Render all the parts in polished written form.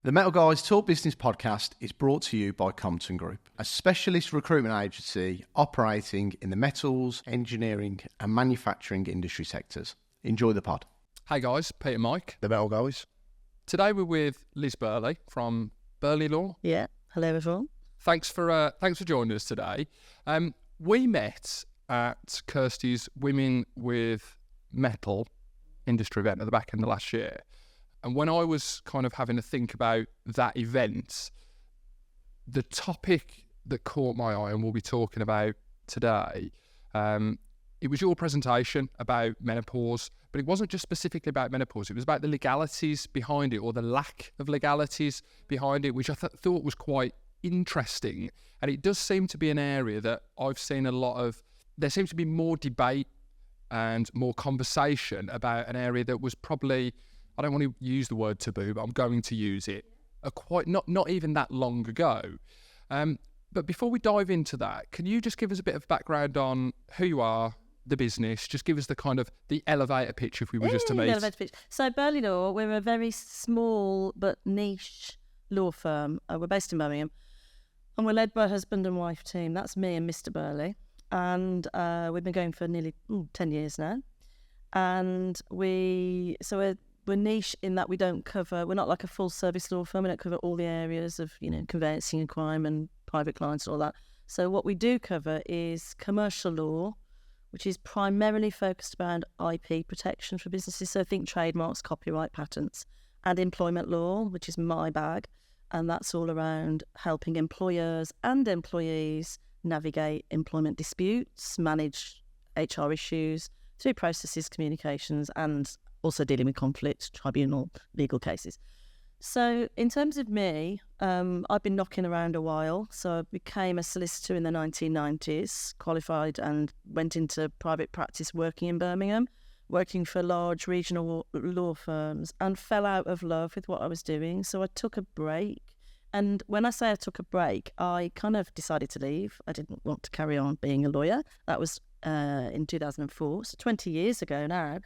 The Metal Guys Talk Business podcast is brought to you by Compton Group, a specialist recruitment agency operating in the metals, engineering and manufacturing industry sectors. Enjoy the pod. Hey guys, Pete and Mike. The Metal Guys. Today we're with Liz Burley from Burley Law. Yeah, hello everyone. Thanks for joining us today. We met at Kirsty's Women with Metal industry event at the back end of last year. And when I was kind of having to think about that event, the topic that caught my eye and we'll be talking about today, it was your presentation about menopause, but it wasn't just specifically about menopause. It was about the legalities behind it, or the lack of legalities behind it, which I thought was quite interesting. And it does seem to be an area that I've seen there seems to be more debate and more conversation about an area that was probably, I don't want to use the word taboo, but I'm going to use it, not even that long ago. But before we dive into that, can you just give us a bit of background on who you are, the business? Just give us the elevator pitch if we were just to meet. So Burley Law, we're a very small but niche law firm. We're based in Birmingham, and we're led by a husband and wife team. That's me and Mr. Burley, and we've been going for nearly 10 years now. And we're niche in that we're not like a full service law firm. We don't cover all the areas of, conveyancing and crime and private clients and all that. So what we do cover is commercial law, which is primarily focused around IP protection for businesses. So think trademarks, copyright, patents, and employment law, which is my bag. And that's all around helping employers and employees navigate employment disputes, manage HR issues through processes, communications, and also dealing with conflicts, tribunal, legal cases. So in terms of me, I've been knocking around a while. So I became a solicitor in the 1990s, qualified and went into private practice working in Birmingham, working for large regional law firms, and fell out of love with what I was doing. So I took a break. And when I say I took a break, I kind of decided to leave. I didn't want to carry on being a lawyer. That was in 2004, so 20 years ago now.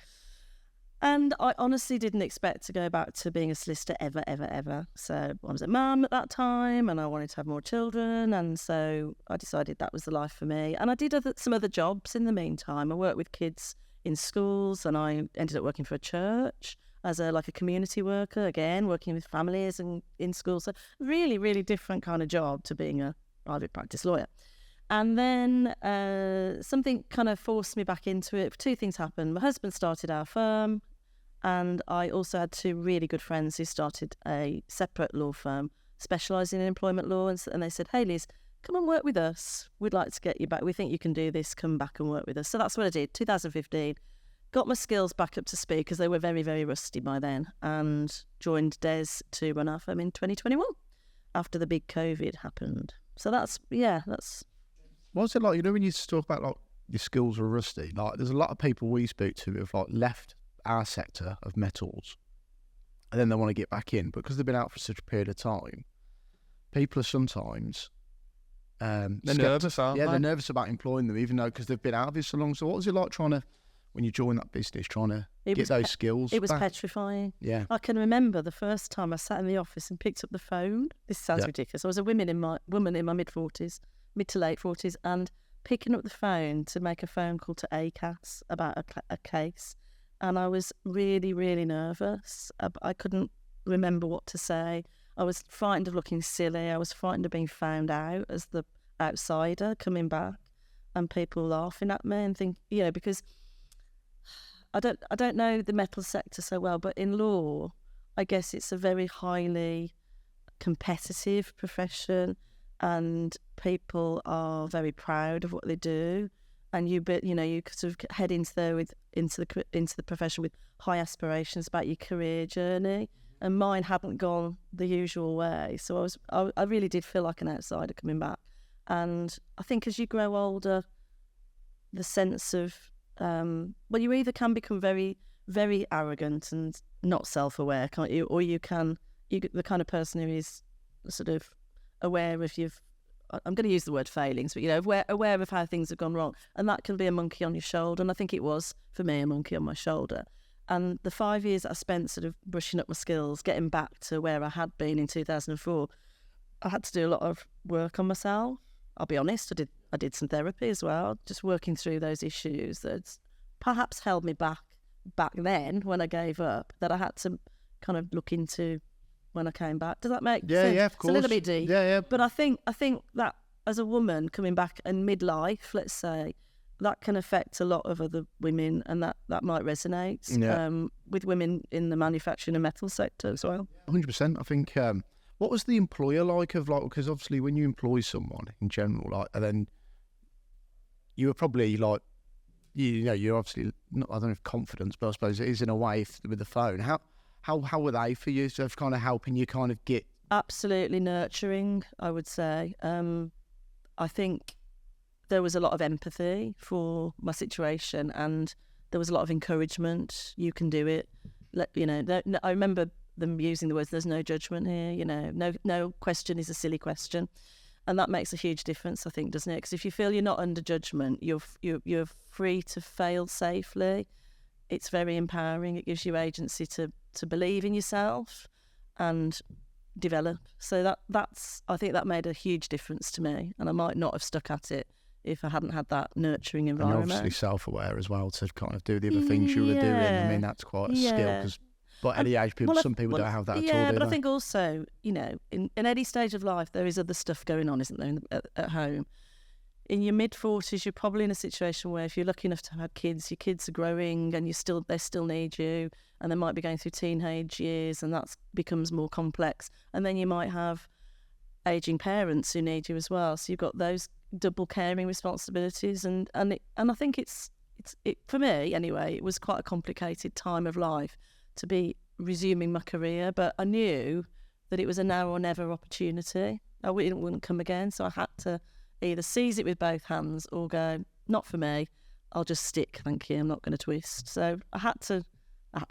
And I honestly didn't expect to go back to being a solicitor ever. So I was a mum at that time and I wanted to have more children. And so I decided that was the life for me. And I did some other jobs in the meantime. I worked with kids in schools, and I ended up working for a church as a community worker, again, working with families and in schools. So really, really different kind of job to being a private practice lawyer. And then something kind of forced me back into it. Two things happened. My husband started our firm, and I also had two really good friends who started a separate law firm specialising in employment law. And they said, "Hey, Liz, come and work with us. We'd like to get you back. We think you can do this. Come back and work with us." So that's what I did. 2015, got my skills back up to speed because they were very, very rusty by then, and joined Des to run our firm in 2021 after the big COVID happened. So that's. What's it like, when you talk about your skills are rusty, there's a lot of people we speak to who have left our sector of metals and then they want to get back in, but because they've been out for such a period of time, people are sometimes they're nervous, aren't they? Yeah, they're nervous about employing them, even though because they've been out of it so long. So what was it like when you joined that business, trying to get those skills It was back? petrifying. Yeah. I can remember the first time I sat in the office and picked up the phone. This sounds ridiculous. I was a woman in my mid-40s, mid to late 40s, and picking up the phone to make a phone call to ACAS about a case. And I was really, really nervous. I couldn't remember what to say. I was frightened of looking silly. I was frightened of being found out as the outsider coming back and people laughing at me and think, because I don't know the metal sector so well, but in law, I guess it's a very highly competitive profession, and people are very proud of what they do. And you sort of head into the profession with high aspirations about your career journey, and mine hadn't gone the usual way. So I really did feel like an outsider coming back. And I think as you grow older, the sense of you either can become very, very arrogant and not self-aware, can't you? Or you're the kind of person who is sort of aware of I'm going to use the word failings, but aware of how things have gone wrong, and that can be a monkey on your shoulder. And I think it was for me a monkey on my shoulder. And the 5 years that I spent sort of brushing up my skills, getting back to where I had been in 2004, I had to do a lot of work on myself. I'll be honest, I did some therapy as well, just working through those issues that perhaps held me back then when I gave up, that I had to kind of look into when I came back. Does that make sense? Yeah, of course. It's a little bit deep. Yeah. But I think that as a woman coming back in midlife, let's say, that can affect a lot of other women, and that might resonate with women in the manufacturing and metal sector as well. 100%. I think, what was the employer like of like, because obviously when you employ someone in general, like, and then you were probably like, you're obviously not, I don't know if confidence, but I suppose it is in a way with the phone. How were they for you? So kind of helping you kind of get... Absolutely nurturing, I would say. I think there was a lot of empathy for my situation, and there was a lot of encouragement. You can do it. I remember them using the words, "There's no judgment here." No question is a silly question, and that makes a huge difference, I think, doesn't it? Because if you feel you're not under judgment, you're free to fail safely. It's very empowering. It gives you agency to believe in yourself and develop. So that's I think that made a huge difference to me, and I might not have stuck at it if I hadn't had that nurturing environment. And you're obviously self-aware as well to kind of do the other things you were doing. I mean, that's quite a skill, because but any age people, some people don't have that at all. Yeah, but I think also, in any stage of life, there is other stuff going on, isn't there, at home. In your mid-40s, you're probably in a situation where if you're lucky enough to have kids, your kids are growing and they still need you, and they might be going through teenage years, and that becomes more complex. And then you might have ageing parents who need you as well. So you've got those double caring responsibilities, and I think it's for me anyway, it was quite a complicated time of life to be resuming my career, but I knew that it was a now or never opportunity. It wouldn't come again, so I had to either seize it with both hands or go, not for me, I'll just stick, thank you, I'm not going to twist. So I had to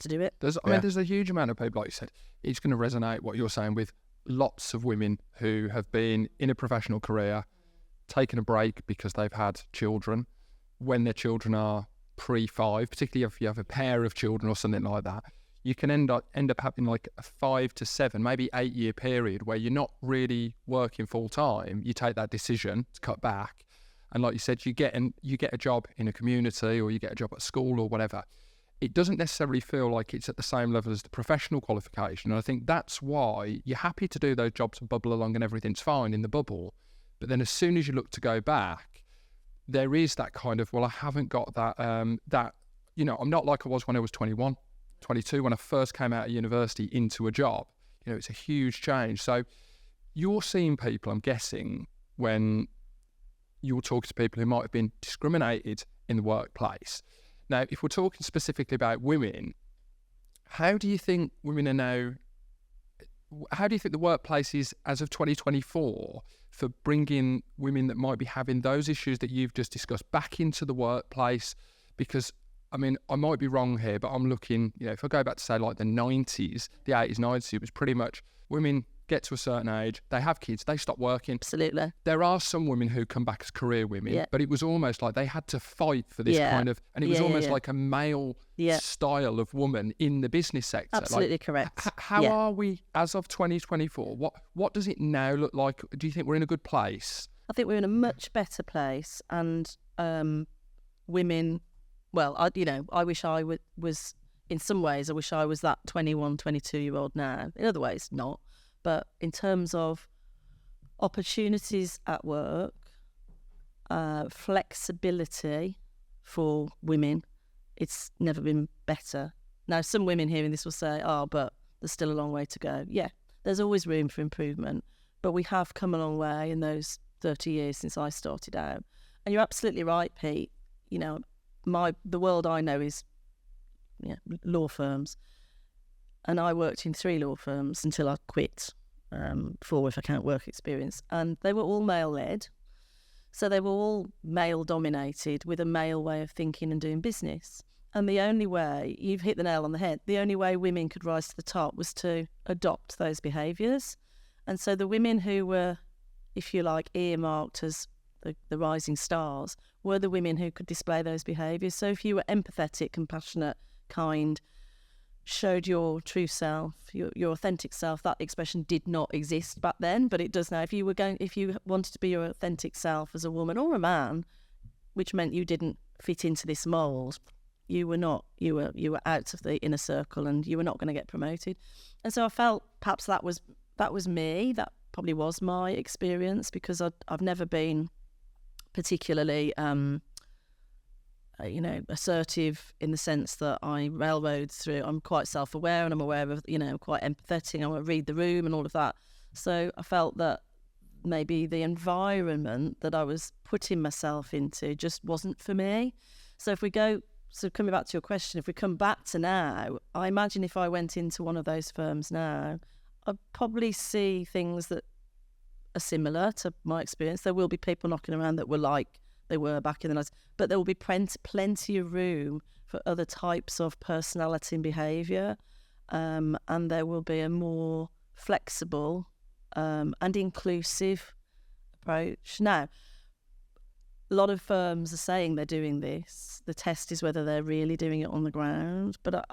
do it. There's a huge amount of people, like you said, it's going to resonate what you're saying with lots of women who have been in a professional career, taken a break because they've had children, when their children are pre-5, particularly if you have a pair of children or something like that. You can end up having like a 5 to 7, maybe 8 year period where you're not really working full time. You take that decision to cut back, and like you said, you get a job in a community, or you get a job at school or whatever. It doesn't necessarily feel like it's at the same level as the professional qualification, and I think that's why you're happy to do those jobs and bubble along and everything's fine in the bubble. But then as soon as you look to go back, there is that kind of, well, I haven't got that I'm not like I was when I was 21. 22 when I first came out of university into a job. It's a huge change. So you're seeing people, I'm guessing, when you're talking to people who might have been discriminated in the workplace. Now, if we're talking specifically about women, how do you think the workplace is as of 2024 for bringing women that might be having those issues that you've just discussed back into the workplace? Because I mean, I might be wrong here, but I'm looking, if I go back to say like the 90s, the 80s, 90s, it was pretty much women get to a certain age, they have kids, they stop working. Absolutely. There are some women who come back as career women, but it was almost like they had to fight for this kind of, and it was almost like a male style of woman in the business sector. Absolutely correct. How are we as of 2024? What does it now look like? Do you think we're in a good place? I think we're in a much better place, and women... Well, I wish I was, in some ways, I wish I was that 21, 22-year-old now. In other ways, not. But in terms of opportunities at work, flexibility for women, it's never been better. Now, some women hearing this will say, but there's still a long way to go. Yeah, there's always room for improvement. But we have come a long way in those 30 years since I started out. And you're absolutely right, Pete. The world I know is law firms, and I worked in 3 law firms until I quit, 4 if I count work experience, and they were all male-led, so they were all male-dominated with a male way of thinking and doing business. And the only way, you've hit the nail on the head, the only way women could rise to the top was to adopt those behaviours. And so the women who were, if you like, earmarked as the rising stars were the women who could display those behaviours. So if you were empathetic, compassionate, kind, showed your true self, your authentic self. That expression did not exist back then, but it does now. If you wanted to be your authentic self as a woman or a man, which meant you didn't fit into this mold, you were out of the inner circle, and you were not going to get promoted. And so I felt perhaps that was me. That probably was my experience, because I've never been particularly assertive in the sense that I railroad through. I'm quite self-aware, and I'm aware of, quite empathetic. I want to read the room and all of that. So I felt that maybe the environment that I was putting myself into just wasn't for me. So coming back to your question, if we come back to now, I imagine if I went into one of those firms now, I'd probably see things that are similar to my experience. There will be people knocking around that were like they were back in the 90s, but there will be plenty of room for other types of personality and behaviour, and there will be a more flexible and inclusive approach. Now, a lot of firms are saying they're doing this. The test is whether they're really doing it on the ground. But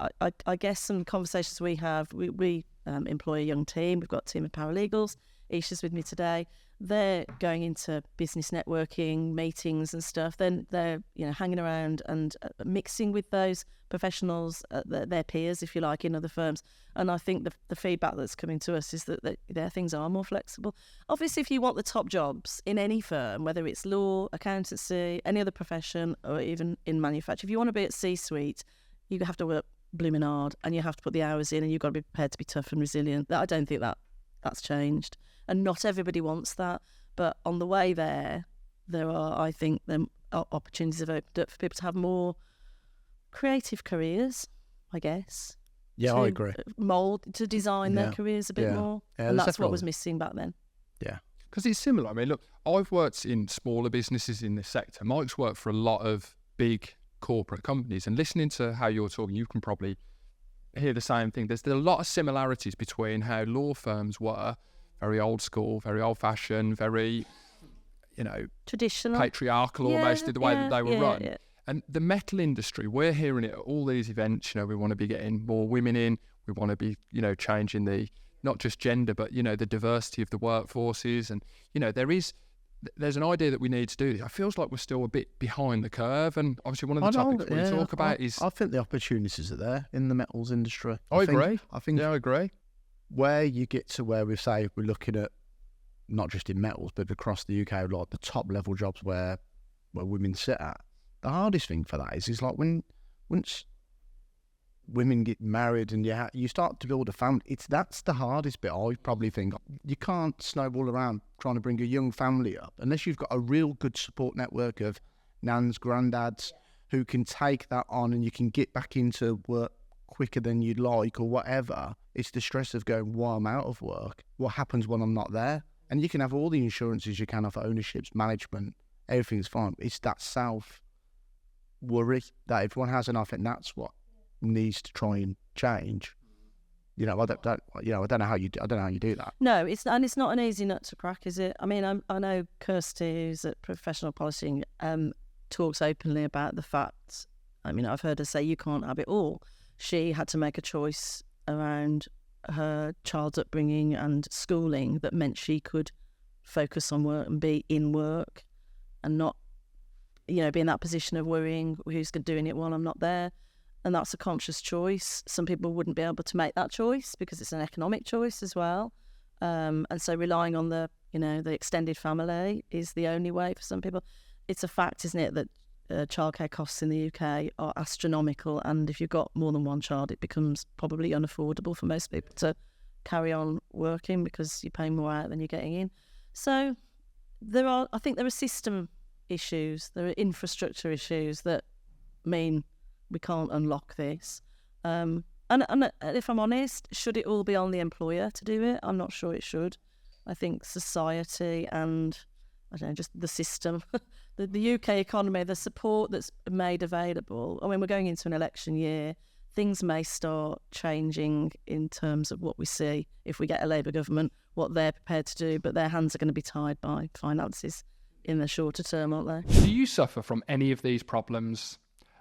I guess some conversations we have, we employ a young team. We've got a team of paralegals. Isha's with me today. They're going into business networking meetings and stuff. Then they're hanging around and mixing with those professionals, their peers, if you like, in other firms. And I think the feedback that's coming to us is that their things are more flexible. Obviously, if you want the top jobs in any firm, whether it's law, accountancy, any other profession, or even in manufacturing, if you want to be at C-suite, you have to work blooming hard, and you have to put the hours in, and you've got to be prepared to be tough and resilient. I don't think that's changed. And not everybody wants that. But on the way there are, I think, opportunities have opened up for people to have more creative careers, I guess. Yeah, I agree. To design their careers a bit more. Yeah, and that's what was missing back then. Yeah. Because it's similar. I mean, look, I've worked in smaller businesses in this sector. Mike's worked for a lot of big corporate companies. And listening to how you're talking, you can probably hear the same thing. There's a lot of similarities between how law firms were, very old school, very old fashioned, very, traditional, patriarchal almost, the way that they were run. Yeah. And the metal industry, we're hearing it at all these events. We want to be getting more women in. We want to be, changing the, not just gender, but, the diversity of the workforces. And, there's an idea that we need to do this. It feels like we're still a bit behind the curve. And obviously one of the topics we talk about is... I think the opportunities are there in the metals industry. I agree. I think I agree. Where you get to where we're looking at, not just in metals, but across the UK, like the top level jobs where women sit at, the hardest thing for that is like once women get married and you start to build a family, that's the hardest bit. I probably think you can't snowball around trying to bring a young family up unless you've got a real good support network of nans, granddads who can take that on, and you can get back into work quicker than you'd like or whatever. It's the stress of going, while I'm out of work, what happens when I'm not there? And you can have all the insurances you can have, ownerships, management, everything's fine. It's that self-worry that everyone has, and I think that's what needs to try and change. I don't know how you do that. No, it's not an easy nut to crack, is it? I mean, I know Kirsty, who's at Professional Polishing, talks openly about the fact. I mean, I've heard her say you can't have it all. She had to make a choice around her child's upbringing and schooling that meant she could focus on work and be in work and not, be in that position of worrying who's doing it while I'm not there. And that's a conscious choice. Some people wouldn't be able to make that choice because it's an economic choice as well. And so relying on the extended family is the only way for some people. It's a fact, isn't it, that childcare costs in the UK are astronomical, and if you've got more than one child, it becomes probably unaffordable for most people to carry on working because you're paying more out than you're getting in. So I think there are system issues, there are infrastructure issues that mean we can't unlock this. And if I'm honest, should it all be on the employer to do it? I'm not sure it should. I think society and just the system, the UK economy, the support that's made available. I mean, we're going into an election year. Things may start changing in terms of what we see if we get a Labour government, what they're prepared to do, but their hands are going to be tied by finances in the shorter term, aren't they? Do you suffer from any of these problems?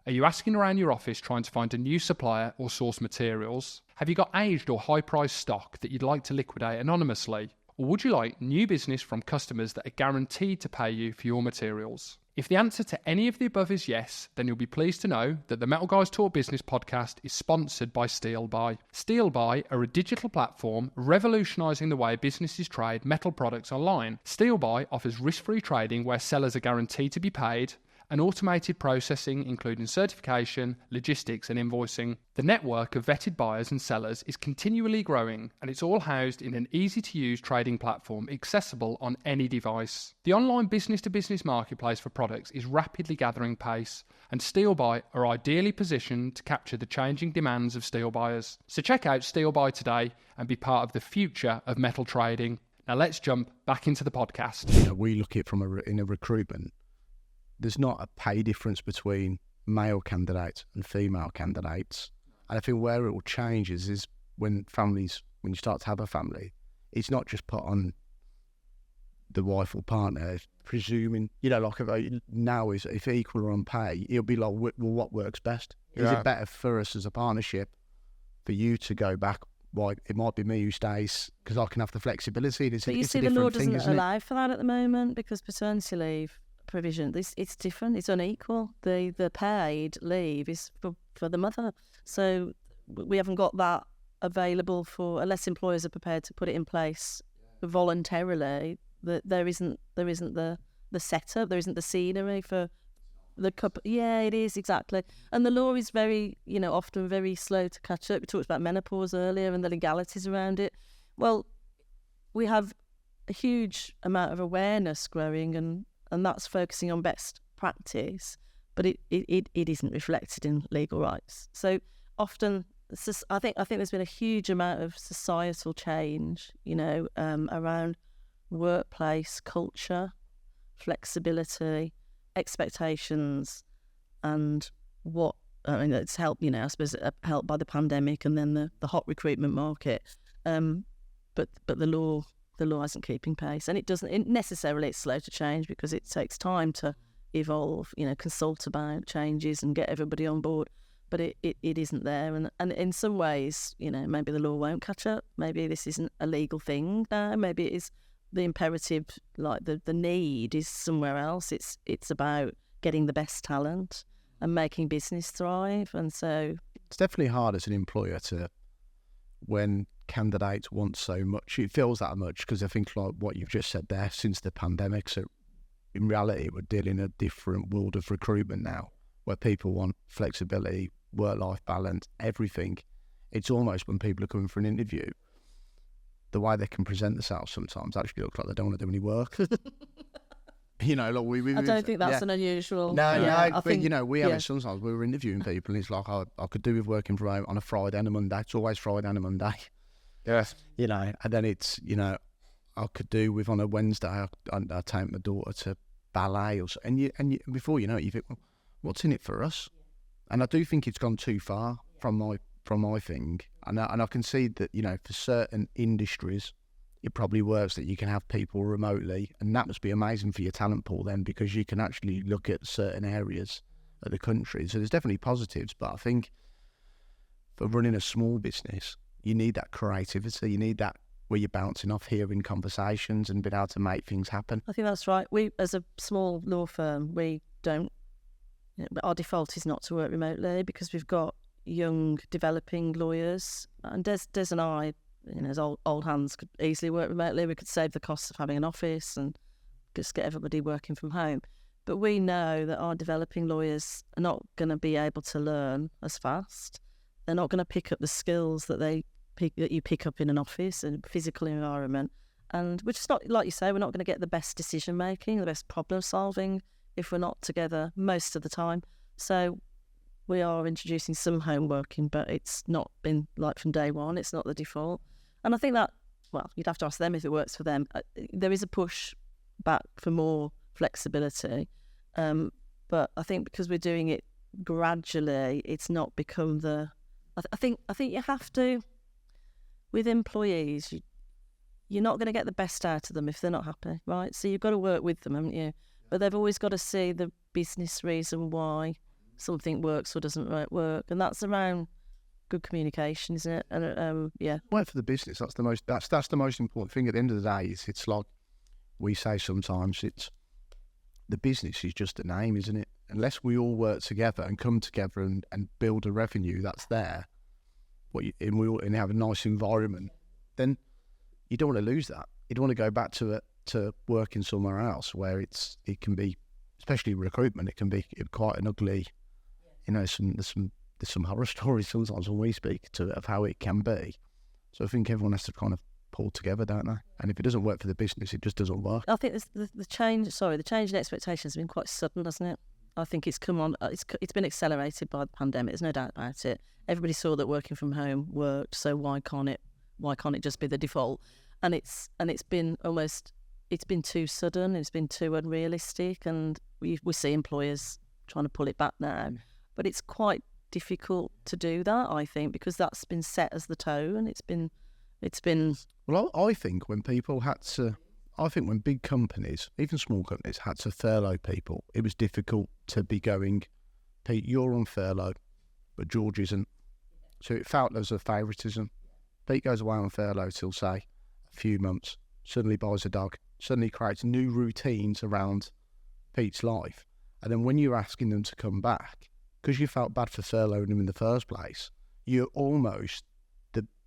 Are you asking around your office trying to find a new supplier or source materials? Have you got aged or high-priced stock that you'd like to liquidate anonymously? Or would you like new business from customers that are guaranteed to pay you for your materials? If the answer to any of the above is yes, then you'll be pleased to know that the Metal Guys Talk Business podcast is sponsored by SteelBuy. SteelBuy are a digital platform revolutionising the way businesses trade metal products online. SteelBuy offers risk-free trading where sellers are guaranteed to be paid, and automated processing including certification, logistics and invoicing. The network of vetted buyers and sellers is continually growing, and it's all housed in an easy-to-use trading platform accessible on any device. The online business-to-business marketplace for products is rapidly gathering pace, and SteelBuy are ideally positioned to capture the changing demands of steel buyers. So check out SteelBuy today and be part of the future of metal trading. Now let's jump back into the podcast. You know, we look at it from in a recruitment. There's not a pay difference between male candidates and female candidates. And I think where it will change is when you start to have a family, it's not just put on the wife or partner, presuming, like now is if equal on pay, it'll be like, well, what works best? Is it better for us as a partnership for you to go back? Why it might be me who stays because I can have the flexibility. But you see, the law doesn't allow for that at the moment because paternity leave provision, it's different, it's unequal. The paid leave is for the mother, so we haven't got that available for, unless employers are prepared to put it in place voluntarily. That there isn't the setup, there isn't the scenery for the couple. Yeah, it is, exactly. And the law is very, often very slow to catch up. We talked about menopause earlier and the legalities around it. Well, we have a huge amount of awareness growing, and that's focusing on best practice, but it isn't reflected in legal rights. So often, I think there's been a huge amount of societal change, around workplace culture, flexibility, expectations, and it's helped. I suppose helped by the pandemic and then the hot recruitment market. But the law isn't keeping pace, and it's slow to change because it takes time to evolve, consult about changes and get everybody on board, but it isn't there, and in some ways, maybe the law won't catch up, maybe this isn't a legal thing now, maybe it is the imperative, like the need is somewhere else. It's about getting the best talent and making business thrive, and so it's definitely hard as an employer to, when candidates want so much, it feels that much, because I think like what you've just said there, since the pandemic, so in reality we're dealing in a different world of recruitment now, where people want flexibility, work-life balance, everything. It's almost when people are coming for an interview, the way they can present themselves sometimes actually looks like they don't want to do any work. I don't think that's an unusual. No, I think we have it sometimes. We were interviewing people, and it's like I could do with working from home on a Friday and a Monday. It's always Friday and a Monday. Yes. And then it's I could do with on a Wednesday. I take my daughter to ballet or so, and before you know it, you think, well, what's in it for us? And I do think it's gone too far from my thing, and I can see that for certain industries, it probably works that you can have people remotely, and that must be amazing for your talent pool then, because you can actually look at certain areas of the country. So there's definitely positives, but I think for running a small business, you need that creativity, you need that where you're bouncing off, hearing conversations and being able to make things happen. I think that's right. We, as a small law firm, we don't, our default is not to work remotely because we've got young developing lawyers, and Des and I, as old hands, could easily work remotely. We could save the costs of having an office and just get everybody working from home. But we know that our developing lawyers are not going to be able to learn as fast. They're not going to pick up the skills that you pick up in an office and physical environment. And we're just not, like you say, we're not going to get the best decision making, the best problem solving if we're not together most of the time. So we are introducing some home working, but it's not been like from day one. It's not the default. And I think that, well, you'd have to ask them if it works for them. There is a push back for more flexibility. But I think because we're doing it gradually, it's not become the... I think you have to, with employees, you're not going to get the best out of them if they're not happy, right? So you've got to work with them, haven't you? But they've always got to see the business reason why something works or doesn't work, and that's around good communication, isn't it? And Work for the business. That's the most important thing. At the end of the day, it's like we say sometimes, it's the business is just a name, isn't it? Unless we all work together and come together and build a revenue that's there, and have a nice environment, then you don't want to lose that. You don't want to go back to working somewhere else where it can be, especially recruitment, it can be quite an ugly, there's some horror stories sometimes when we speak to it of how it can be. So I think everyone has to kind of pull together, don't they? And if it doesn't work for the business, it just doesn't work. I think the change in expectations has been quite sudden, hasn't it? I think it's come on. It's been accelerated by the pandemic. There's no doubt about it. Everybody saw that working from home worked, so why can't it just be the default? And it's been too sudden. It's been too unrealistic, and we see employers trying to pull it back now. But it's quite difficult to do that, I think, because that's been set as the tone. It's been. Well, I think when when big companies, even small companies, had to furlough people, it was difficult to be going, Pete, you're on furlough, but George isn't. So it felt there was a favouritism. Pete goes away on furlough till, say, a few months, suddenly buys a dog, suddenly creates new routines around Pete's life. And then when you're asking them to come back, because you felt bad for furloughing them in the first place, you're almost,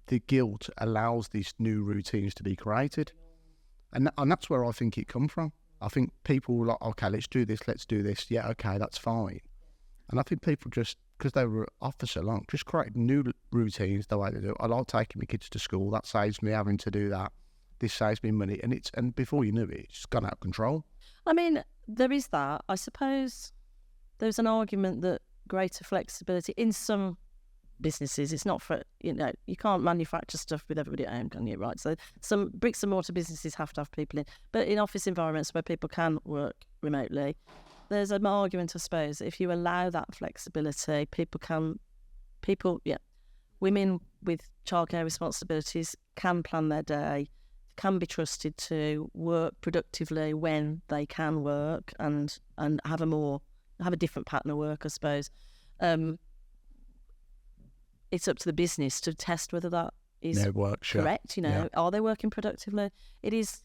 the guilt allows these new routines to be created. And that's where I think it come from. I think people were like, okay, let's do this. Yeah, okay, that's fine. And I think people just, because they were off for so long, just create new routines the way they do. I like taking my kids to school. That saves me having to do that. This saves me money. And before you knew it, it's just gone out of control. I mean, there is that. I suppose there's an argument that greater flexibility in some businesses, it's not for, you can't manufacture stuff with everybody at home, can you, right? So some bricks and mortar businesses have to have people in, but in office environments where people can work remotely, there's an argument, I suppose, if you allow that flexibility, women with childcare responsibilities can plan their day, can be trusted to work productively when they can work and have a different pattern of work, I suppose. It's up to the business to test whether that is correct. Are they working productively? It is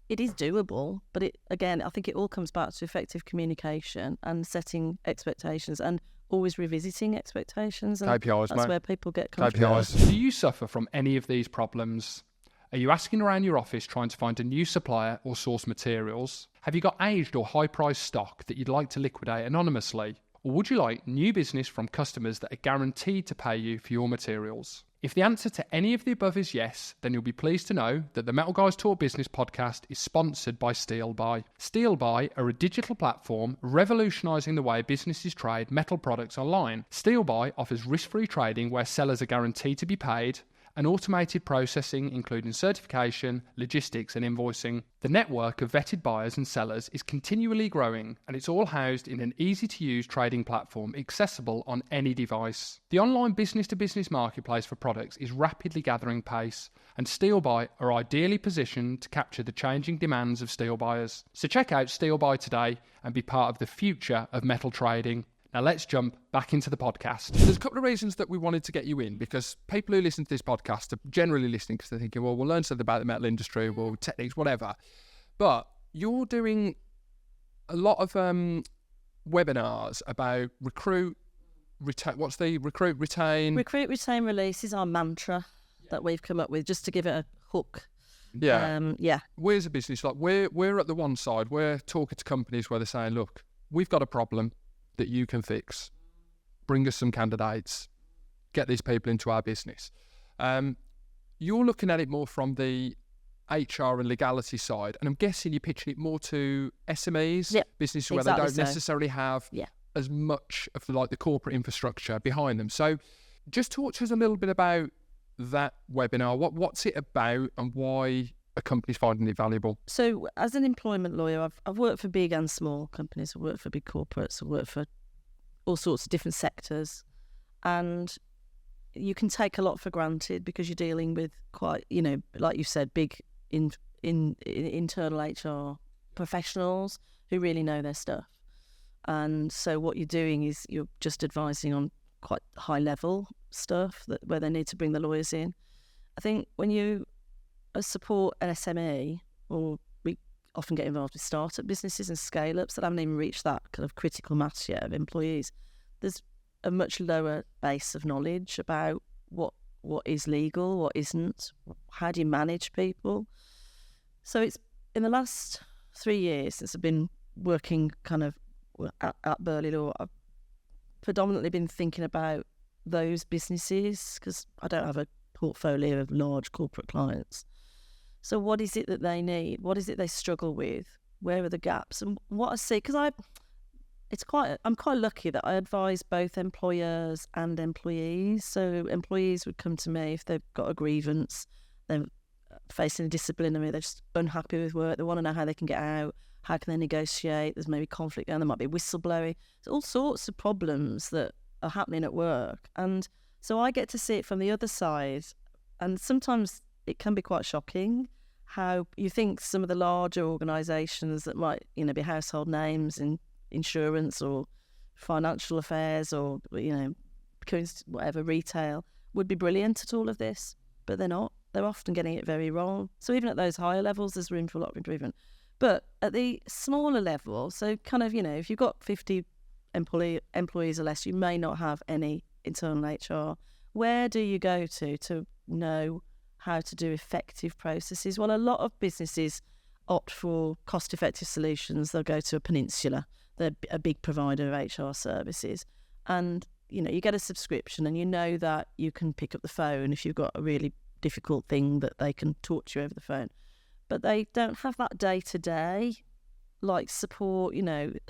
doable, but I think it all comes back to effective communication and setting expectations and always revisiting expectations. And KPIs, that's where people get comfortable. KPIs. Do you suffer from any of these problems? Are you asking around your office trying to find a new supplier or source materials? Have you got aged or high-priced stock that you'd like to liquidate anonymously? Or would you like new business from customers that are guaranteed to pay you for your materials? If the answer to any of the above is yes, then you'll be pleased to know that the Metal Guys Talk Business podcast is sponsored by SteelBuy. SteelBuy are a digital platform revolutionising the way businesses trade metal products online. SteelBuy offers risk-free trading where sellers are guaranteed to be paid, and automated processing including certification, logistics and invoicing. The network of vetted buyers and sellers is continually growing, and it's all housed in an easy-to-use trading platform accessible on any device. The online business-to-business marketplace for products is rapidly gathering pace, and SteelBuy are ideally positioned to capture the changing demands of steel buyers. So check out SteelBuy today and be part of the future of metal trading. Now let's jump back into the podcast. There's a couple of reasons that we wanted to get you in, because people who listen to this podcast are generally listening because they're thinking, well, we'll learn something about the metal industry, well, techniques, whatever. But you're doing a lot of webinars about recruit, retain. What's the recruit, retain? Recruit, retain, release is our mantra that we've come up with just to give it a hook. Yeah. We as a business, like we're at the one side, we're talking to companies where they're saying, look, we've got a problem that you can fix. Bring us some candidates. Get these people into our business. You're looking at it more from the HR and legality side, and I'm guessing you're pitching it more to SMEs, businesses where they don't necessarily have as much of the corporate infrastructure behind them. So just talk to us a little bit about that webinar. What's it about and why a company's finding it valuable? So as an employment lawyer, I've worked for big and small companies. I've worked for big corporates. I've worked for all sorts of different sectors. And you can take a lot for granted because you're dealing with quite, like you said, big internal HR professionals who really know their stuff. And so what you're doing is you're just advising on quite high level stuff where they need to bring the lawyers in. I think when you support an SME, or we often get involved with startup businesses and scale-ups that haven't even reached that kind of critical mass yet of employees, there's a much lower base of knowledge about what is legal, what isn't, how do you manage people. So it's in the last 3 years since I've been working kind of at Burley Law, I've predominantly been thinking about those businesses because I don't have a portfolio of large corporate clients. So what is it that they need? What is it they struggle with? Where are the gaps? And what I see, because I'm quite lucky that I advise both employers and employees. So employees would come to me if they've got a grievance, they're facing a disciplinary, they're just unhappy with work, they want to know how they can get out, how can they negotiate, there's maybe conflict going, there might be whistleblowing. There's all sorts of problems that are happening at work. And so I get to see it from the other side. And sometimes it can be quite shocking how you think some of the larger organisations that might, be household names in insurance or financial affairs or, whatever, retail, would be brilliant at all of this, but they're not. They're often getting it very wrong. So even at those higher levels, there's room for a lot of improvement. But at the smaller level, so kind of, if you've got 50 employees or less, you may not have any internal HR. Where do you go to know how to do effective processes? Well, a lot of businesses opt for cost-effective solutions. They'll go to a peninsula. They're a big provider of HR services. And, you get a subscription and you know that you can pick up the phone if you've got a really difficult thing that they can talk to you over the phone. But they don't have that day-to-day, support,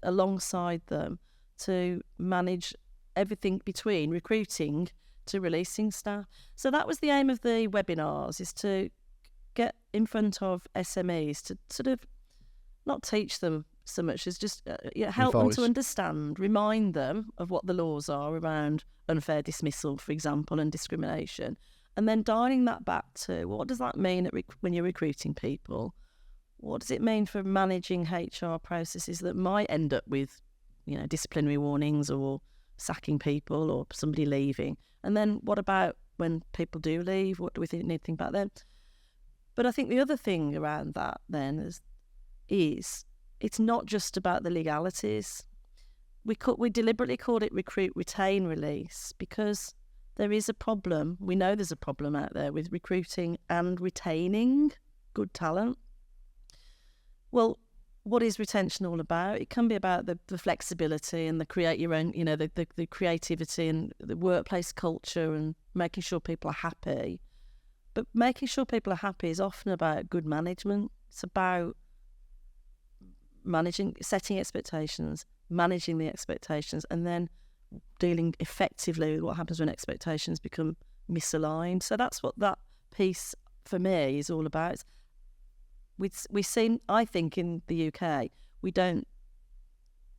alongside them to manage everything between recruiting to releasing staff. So that was the aim of the webinars, is to get in front of SMEs to sort of not teach them so much as just help them to understand, remind them of what the laws are around unfair dismissal, for example, and discrimination, and then dialing that back to what does that mean when you're recruiting people? What does it mean for managing HR processes that might end up with, disciplinary warnings or sacking people or somebody leaving? And then what about when people do leave? What do we need to think about then? But I think the other thing around that then is it's not just about the legalities. We deliberately called it recruit, retain, release because there is a problem. We know there's a problem out there with recruiting and retaining good talent. Well, what is retention all about? It can be about the flexibility and the create your own, the creativity and the workplace culture and making sure people are happy. But making sure people are happy is often about good management. It's about setting expectations, managing the expectations, and then dealing effectively with what happens when expectations become misaligned. So that's what that piece for me is all about. We've seen, I think, in the UK, we don't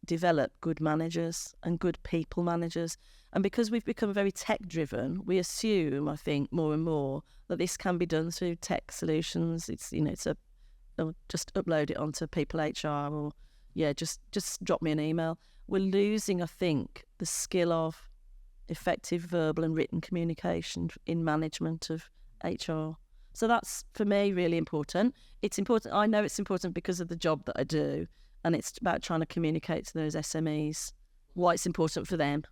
develop good managers and good people managers. And because we've become very tech-driven, we assume, I think, more and more that this can be done through tech solutions. It's just upload it onto People HR or, just drop me an email. We're losing, I think, the skill of effective verbal and written communication in management of HR. So that's, for me, really important. It's important. I know it's important because of the job that I do, and it's about trying to communicate to those SMEs why it's important for them.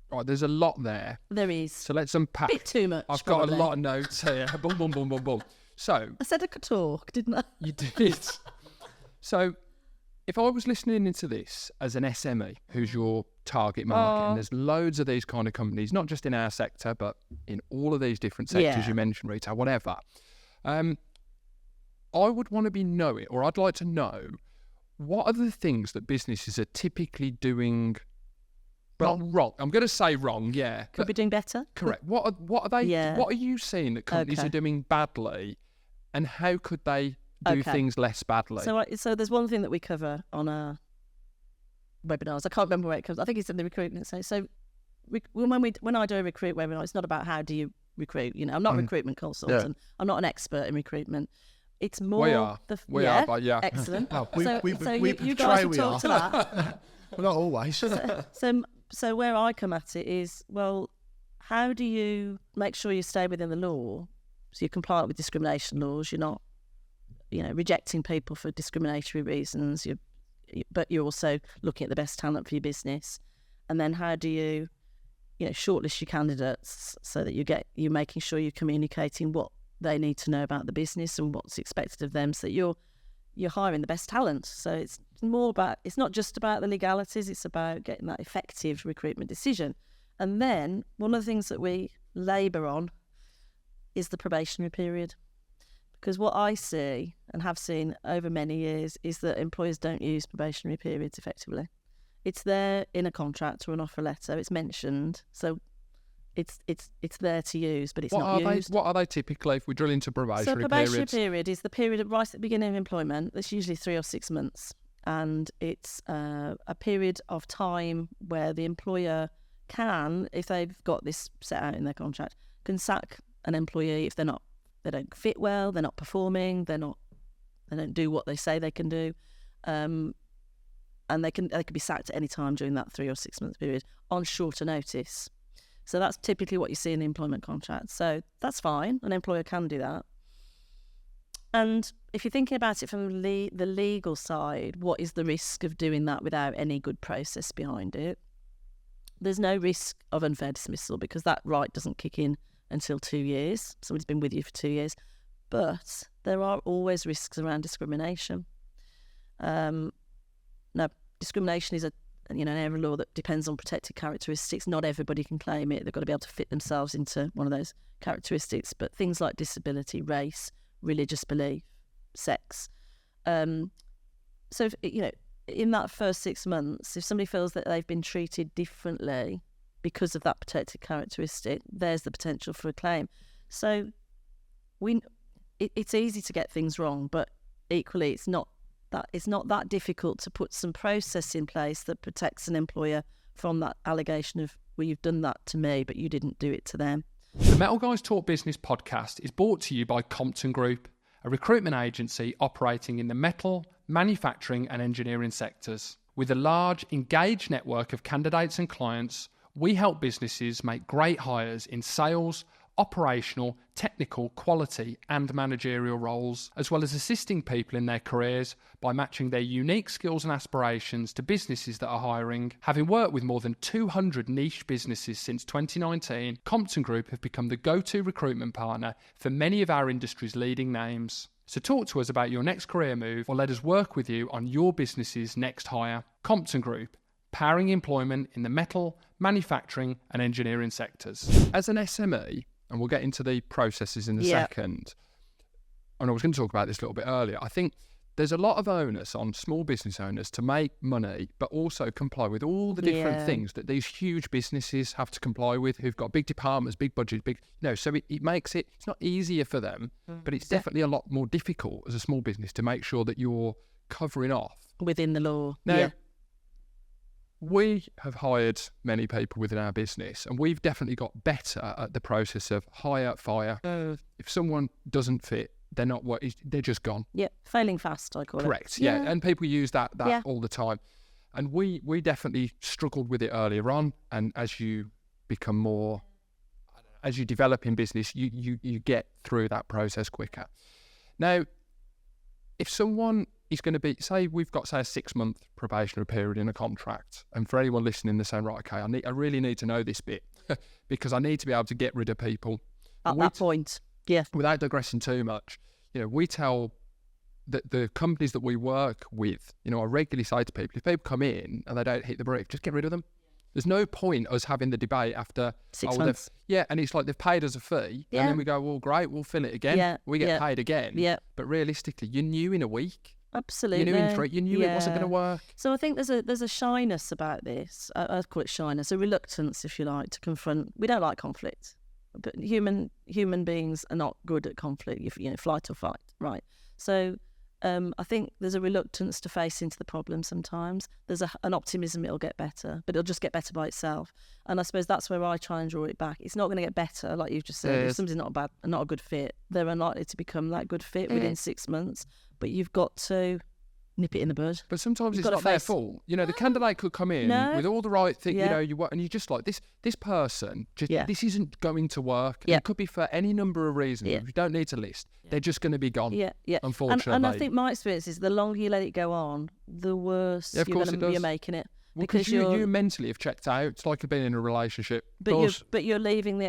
Right, there's a lot there. There is. So let's unpack. A bit too much. I've probably got a lot of notes here. Boom, boom, boom, boom, boom. So I said I could talk, didn't I? You did. So if I was listening into this as an SME, who's your target market, and there's loads of these kind of companies, not just in our sector, but in all of these different sectors you mentioned, retail, whatever. I would want to be knowing, or I'd like to know, what are the things that businesses are typically doing wrong? Not wrong. I'm going to say wrong, yeah. Could be doing better. Correct. What are they? Yeah. What are you seeing that companies are doing badly, and how could they do things less badly? So there's one thing that we cover on our webinars. I can't remember where it comes. I think it's in the recruitment. So when I do a recruit webinar, it's not about how do you recruit. I'm not a recruitment consultant. Yeah. I'm not an expert in recruitment. It's more we are, but yeah. Excellent. We you guys will talk to that. not always. So where I come at it is, well, how do you make sure you stay within the law? So you're compliant with discrimination laws. You're not, rejecting people for discriminatory reasons. But you're also looking at the best talent for your business. And then how do you, shortlist your candidates so that you're making sure you're communicating what they need to know about the business and what's expected of them, so that you're hiring the best talent. So it's not just about the legalities, it's about getting that effective recruitment decision. And then one of the things that we labour on is the probationary period. Because what I see and have seen over many years is that employers don't use probationary periods effectively. It's there in a contract or an offer letter, it's mentioned, so it's there to use, but it's not used. What are they typically, if we drill into probationary periods? So probationary period is the period right at the beginning of employment. That's usually 3 or 6 months. And it's a period of time where the employer can, if they've got this set out in their contract, can sack an employee if they don't fit well, they're not performing, they don't do what they say they can do. And they can be sacked at any time during that 3 or 6 month period on shorter notice. So that's typically what you see in the employment contract. So that's fine. An employer can do that. And if you're thinking about it from the legal side, what is the risk of doing that without any good process behind it? There's no risk of unfair dismissal because that right doesn't kick in until 2 years. Somebody's been with you for 2 years. But there are always risks around discrimination. Now, discrimination is an area of law that depends on protected characteristics. Not everybody can claim it. They've got to be able to fit themselves into one of those characteristics. But things like disability, race, religious belief, sex. So, if, in that first 6 months, if somebody feels that they've been treated differently because of that protected characteristic, there's the potential for a claim. So it's easy to get things wrong, but equally it's not that difficult to put some process in place that protects an employer from that allegation of, well, you've done that to me, but you didn't do it to them. The Metal Guys Talk Business podcast is brought to you by Compton Group, a recruitment agency operating in the metal, manufacturing and engineering sectors. With a large, engaged network of candidates and clients, we help businesses make great hires in sales, operational, technical, quality and managerial roles, as well as assisting people in their careers by matching their unique skills and aspirations to businesses that are hiring. Having worked with more than 200 niche businesses since 2019, Compton Group have become the go-to recruitment partner for many of our industry's leading names. So talk to us about your next career move or let us work with you on your business's next hire. Compton Group, powering employment in the metal, manufacturing and engineering sectors. As an SME, and we'll get into the processes in a second, and I was going to talk about this a little bit earlier, I think there's a lot of onus on small business owners to make money, but also comply with all the different things that these huge businesses have to comply with, who've got big departments, big budgets, so it makes it's not easier for them, but it's definitely a lot more difficult as a small business to make sure that you're covering off within the law. Now, we have hired many people within our business, and we've definitely got better at the process of hire, fire. If someone doesn't fit, they're just gone. Yeah, failing fast, I call it. Correct, yeah. And people use that all the time. And we definitely struggled with it earlier on, and as you become more, as you develop in business, you get through that process quicker. Now, if someone is going to be, we've got a 6 month probationary period in a contract, and for anyone listening, they're saying, right, okay, I really need to know this bit because I need to be able to get rid of people at that point. Yeah. Without digressing too much, we tell the companies that we work with, I regularly say to people, if people come in and they don't hit the brief, just get rid of them. There's no point us having the debate after 6 months. And it's like they've paid us a fee, and then we go, well, great, we'll fill it again. We get paid again. Yeah. But realistically, you knew in a week. Absolutely. You knew it wasn't going to work. So I think there's a shyness about this. I call it shyness, a reluctance, if you like, to confront. We don't like conflict, but human beings are not good at conflict. Flight or fight, right? So I think there's a reluctance to face into the problem sometimes. There's an optimism it'll get better, but it'll just get better by itself. And I suppose that's where I try and draw it back. It's not going to get better, like you've just said. If somebody's not a good fit, they're unlikely to become that good fit within 6 months. But you've got to nip it in the bud. But sometimes You've it's got to not their face- fault. You know, the candidate could come in No. with all the right things, Yeah. and you're just like, this person, Yeah. this isn't going to work. And Yeah. it could be for any number of reasons. Yeah. You don't need to list. They're just going to be gone. Yeah, yeah. Unfortunately. And I think my experience is the longer you let it go on, the worse Yeah, of course it does. you're making it. Well, because you mentally have checked out. It's like being in a relationship. But you're leaving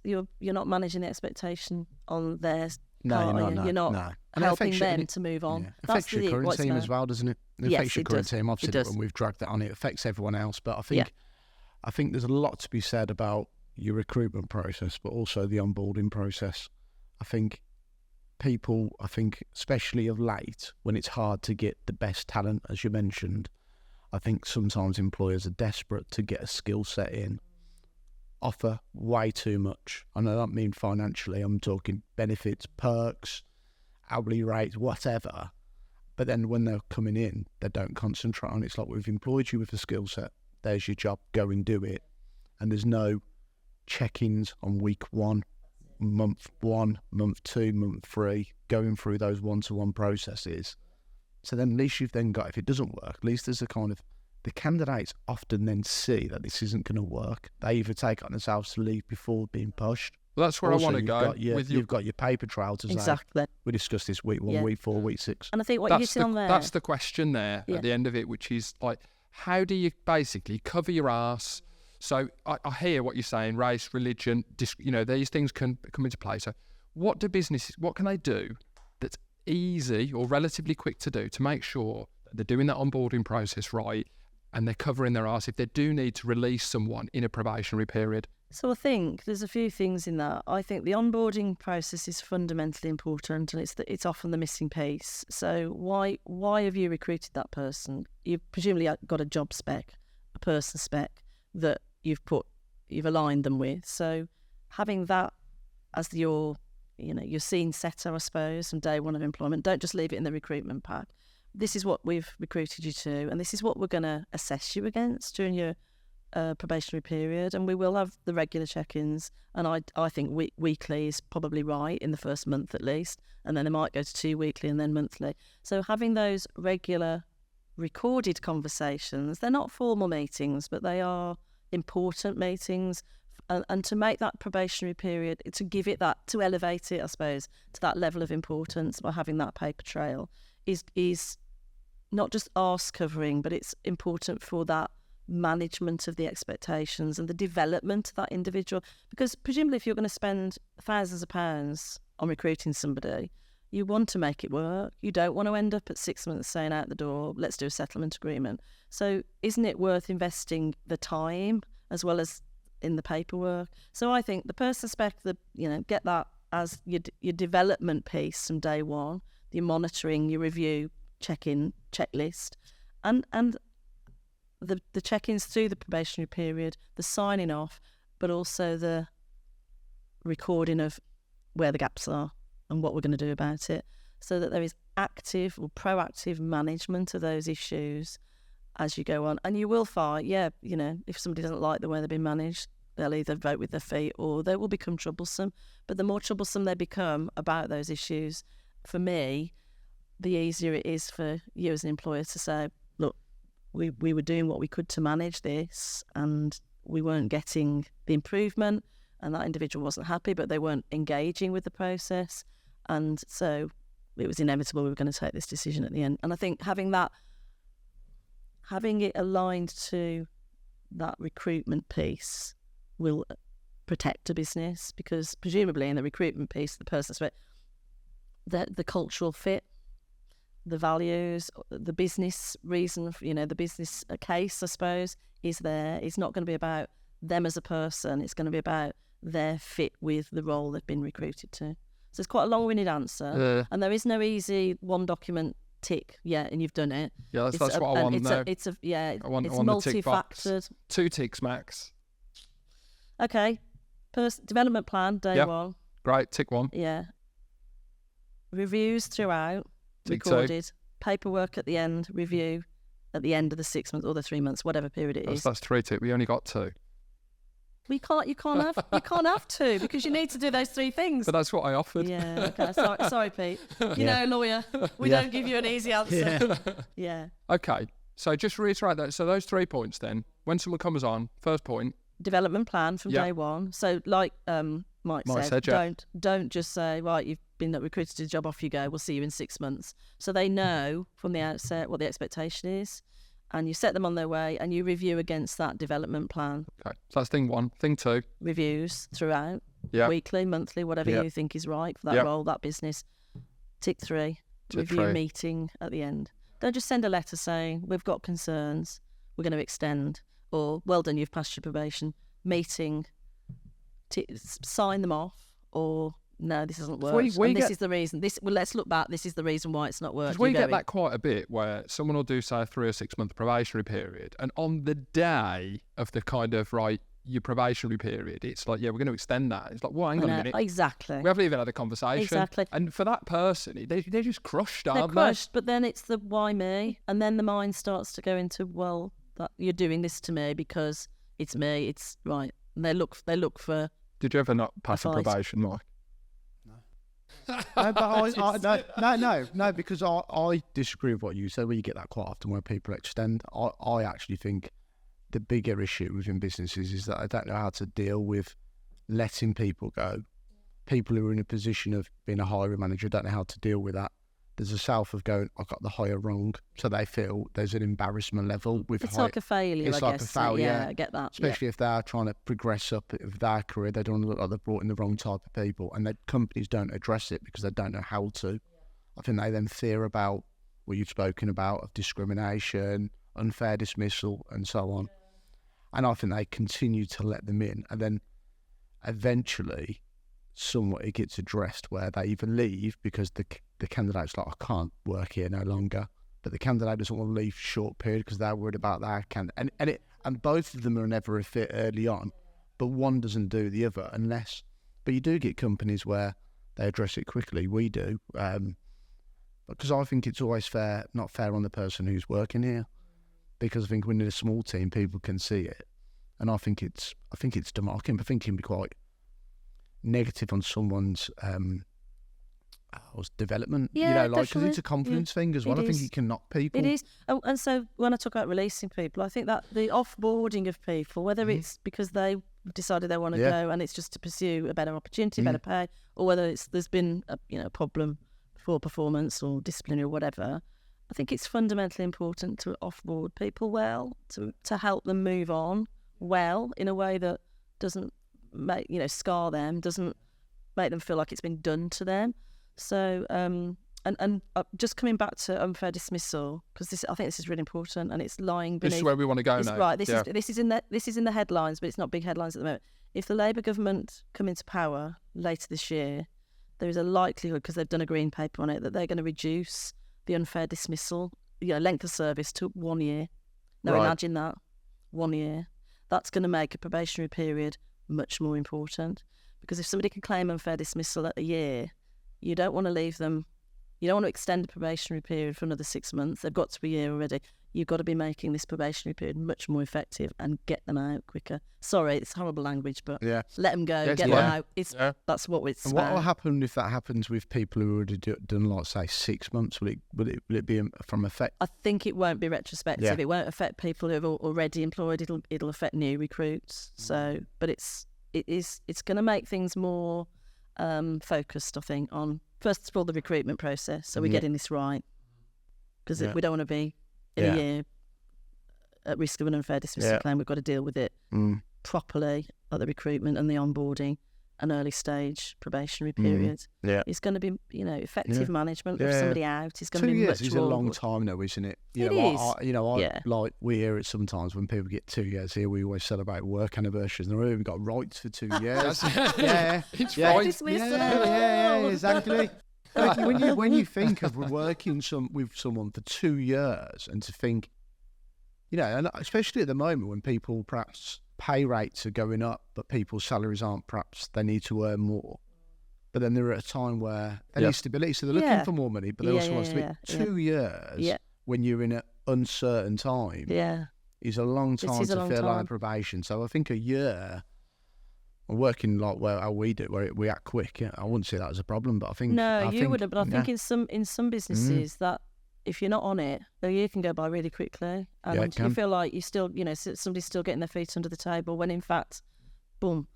you're not managing the expectation on theirs. You're not no. helping them to move on. Yeah. It affects your current team as well, doesn't it? It Yes, affects your it current does. team. I've It seen it does. when we've dragged that on. It affects everyone else. But I think there's a lot to be said about your recruitment process, but also the onboarding process. I think people, especially of late, when it's hard to get the best talent, as you mentioned, I think sometimes employers are desperate to get a skill set in, offer way too much. And I don't mean financially, I'm talking benefits, perks, hourly rates, whatever. But then when they're coming in, they don't concentrate on it. It's like, we've employed you with a skill set. There's your job. Go and do it. And there's no check-ins on week 1, month 2, month 3, going through those one-to-one processes. So then at least you've then got, if it doesn't work, at least there's a kind of, the candidates often then see that this isn't going to work. They either take it on themselves to leave before being pushed. Well, that's where Also, I want to go. You've got your paper trail to say. Exactly. We discussed this week 1, week 4, week 6. And I think what you're hitting on there. That's the question there at the end of it, which is like, how do you basically cover your arse? So I hear what you're saying, race, religion, these things can come into play. So what can they do that's easy or relatively quick to do to make sure that they're doing that onboarding process right and they're covering their arse if they do need to release someone in a probationary period? So I think there's a few things in that. I think the onboarding process is fundamentally important, and it's often the missing piece. So why have you recruited that person? You've presumably got a job spec, a person spec that you've aligned them with. So having that as your scene setter, I suppose, from day one of employment. Don't just leave it in the recruitment pack. This is what we've recruited you to, and this is what we're going to assess you against during your probationary period. And we will have the regular check-ins, and I think weekly is probably right in the first month at least, and then they might go to 2 weekly and then monthly. So having those regular recorded conversations, they're not formal meetings, but they are important meetings. And to make that probationary period, to elevate it, I suppose, to that level of importance by having that paper trail is not just arse covering, but it's important for that management of the expectations and the development of that individual. Because presumably if you're going to spend thousands of pounds on recruiting somebody, you want to make it work. You don't want to end up at 6 months saying out the door, let's do a settlement agreement. So isn't it worth investing the time as well as in the paperwork? So I think the person spec, get that as your development piece from day one, your monitoring, your review, check-in, checklist, and the check-ins through the probationary period, the signing off, but also the recording of where the gaps are and what we're going to do about it, so that there is active or proactive management of those issues as you go on. And you will find, if somebody doesn't like the way they've been managed, they'll either vote with their feet or they will become troublesome. But the more troublesome they become about those issues, for me, the easier it is for you as an employer to say, look, we were doing what we could to manage this and we weren't getting the improvement, and that individual wasn't happy, but they weren't engaging with the process. And so it was inevitable we were going to take this decision at the end. And I think having it aligned to that recruitment piece will protect a business, because presumably in the recruitment piece, the person's fit, the cultural fit, the values, the business reason, the business case, I suppose, is there. It's not going to be about them as a person. It's going to be about their fit with the role they've been recruited to. So it's quite a long-winded answer, and there is no easy one document tick. Yeah, and you've done it. Yeah, that's what I want now. It's multi-factored. multi-factored. 2 ticks max. Okay, development plan day 1. Great, tick 1. Yeah. Reviews throughout. Tick Recorded. 2. Paperwork at the end. Review at the end of the 6 months or the 3 months, whatever period it is. That's 3 ticks. We only got 2. You can't have two because you need to do those three things. But that's what I offered. Yeah. Okay. Sorry, Pete. You know, lawyer, we don't give you an easy answer. Yeah. Okay. So just reiterate that. So those 3 points then. When someone comes on, first point. Development plan from day one. So like Mike said, don't just say, right, you've been recruited to the job, off you go, we'll see you in 6 months. So they know from the outset what the expectation is, and you set them on their way and you review against that development plan. Okay, so that's thing one. Thing two. Reviews throughout, weekly, monthly, whatever you think is right for that role, that business. Tick 3, review meeting at the end. Don't just send a letter saying, we've got concerns, we're going to extend, or well done, you've passed your probation. Meeting, sign them off, or no, this hasn't worked. This is the reason. Let's look back. This is the reason why it's not worked. Because we get that quite a bit, where someone will do, say, a 3 or 6 month probationary period, and on the day of the kind of your probationary period, it's like, we're going to extend that. It's like, well, hang on a minute. Exactly. We haven't even had a conversation. Exactly. And for that person, they're just crushed, aren't they? They're crushed, but then it's the why me, and then the mind starts to go into, well, that you're doing this to me because it's me. It's right. And they look for. Did you ever not pass a probation, Mike? No, but no, because I disagree with what you said. Where you get that quite often, where people extend. I actually think the bigger issue within businesses is that I don't know how to deal with letting people go. People who are in a position of being a hiring manager don't know how to deal with that. There's a self of going, I got the hire wrong, so they feel there's an embarrassment level with. It's like a failure. It's like a failure. Yeah, I get that. Especially if they're trying to progress up with their career, they don't want to look like they've brought in the wrong type of people, and that companies don't address it because they don't know how to. I think they then fear about what you've spoken about of discrimination, unfair dismissal, and so on. And I think they continue to let them in, and then eventually, somewhat it gets addressed where they either leave because the candidate's like, I can't work here no longer, but the candidate doesn't want to leave for a short period because they're worried about their candidate, and both of them are never a fit early on, but one doesn't do the other unless. But you do get companies where they address it quickly. We do, because I think it's always not fair on the person who's working here, because I think when in a small team, people can see it, and I think it's demarking. I think it can be quite negative on someone's development, because it's a confidence thing as well. I think it can knock people. It is. Oh, and so when I talk about releasing people, I think that the offboarding of people, whether it's because they decided they want to go and it's just to pursue a better opportunity, better pay, or whether there's been a problem for performance or disciplinary or whatever, I think it's fundamentally important to offboard people well, to help them move on well in a way that doesn't make scar them, doesn't make them feel like it's been done to them. So and just coming back to unfair dismissal, because I think this is really important, and it's lying beneath. This is where we want to go now. Right. This is in the headlines, but it's not big headlines at the moment. If the Labour government come into power later this year, there is a likelihood, because they've done a green paper on it, that they're going to reduce the unfair dismissal length of service to 1 year. Now imagine that, 1 year. That's going to make a probationary period much more important, because if somebody can claim unfair dismissal at a year, you don't want to leave them. You don't want to extend the probationary period for another 6 months. They've got to be a year already. You've got to be making this probationary period much more effective and get them out quicker. Sorry, it's horrible language, but let them go, get them out. That's what it's about. What will happen if that happens with people who already done, like, say, 6 months? Will it be from effect? I think it won't be retrospective. Yeah. It won't affect people who are already employed. It'll affect new recruits. So, but it's going to make things more focused, I think, on first of all the recruitment process. So we're getting this right, because we don't want to be in a year at risk of an unfair dismissal claim. We've got to deal with it properly at the recruitment and the onboarding and early stage probationary period. It's going to be, effective management of somebody out. It's going to be 2 much years is more. A long time, though, isn't it? It is. Like we hear it sometimes when people get 2 years here. We always celebrate work anniversaries, and we've got rights for 2 years. It's right. Yeah, exactly. When you think of working with someone for 2 years, and to think, and especially at the moment when people perhaps pay rates are going up, but people's salaries aren't, perhaps they need to earn more. But then they're at a time where they need stability, so they're looking for more money, but they also want to be 2 years when you're in an uncertain time. Is a long time to fill out probation. So I think a year working like how we do, where we act quick. Yeah, I wouldn't say that as a problem, but I think wouldn't. But I think in some businesses that if you're not on it, a year can go by really quickly, and you feel like you still, somebody's still getting their feet under the table when in fact, boom.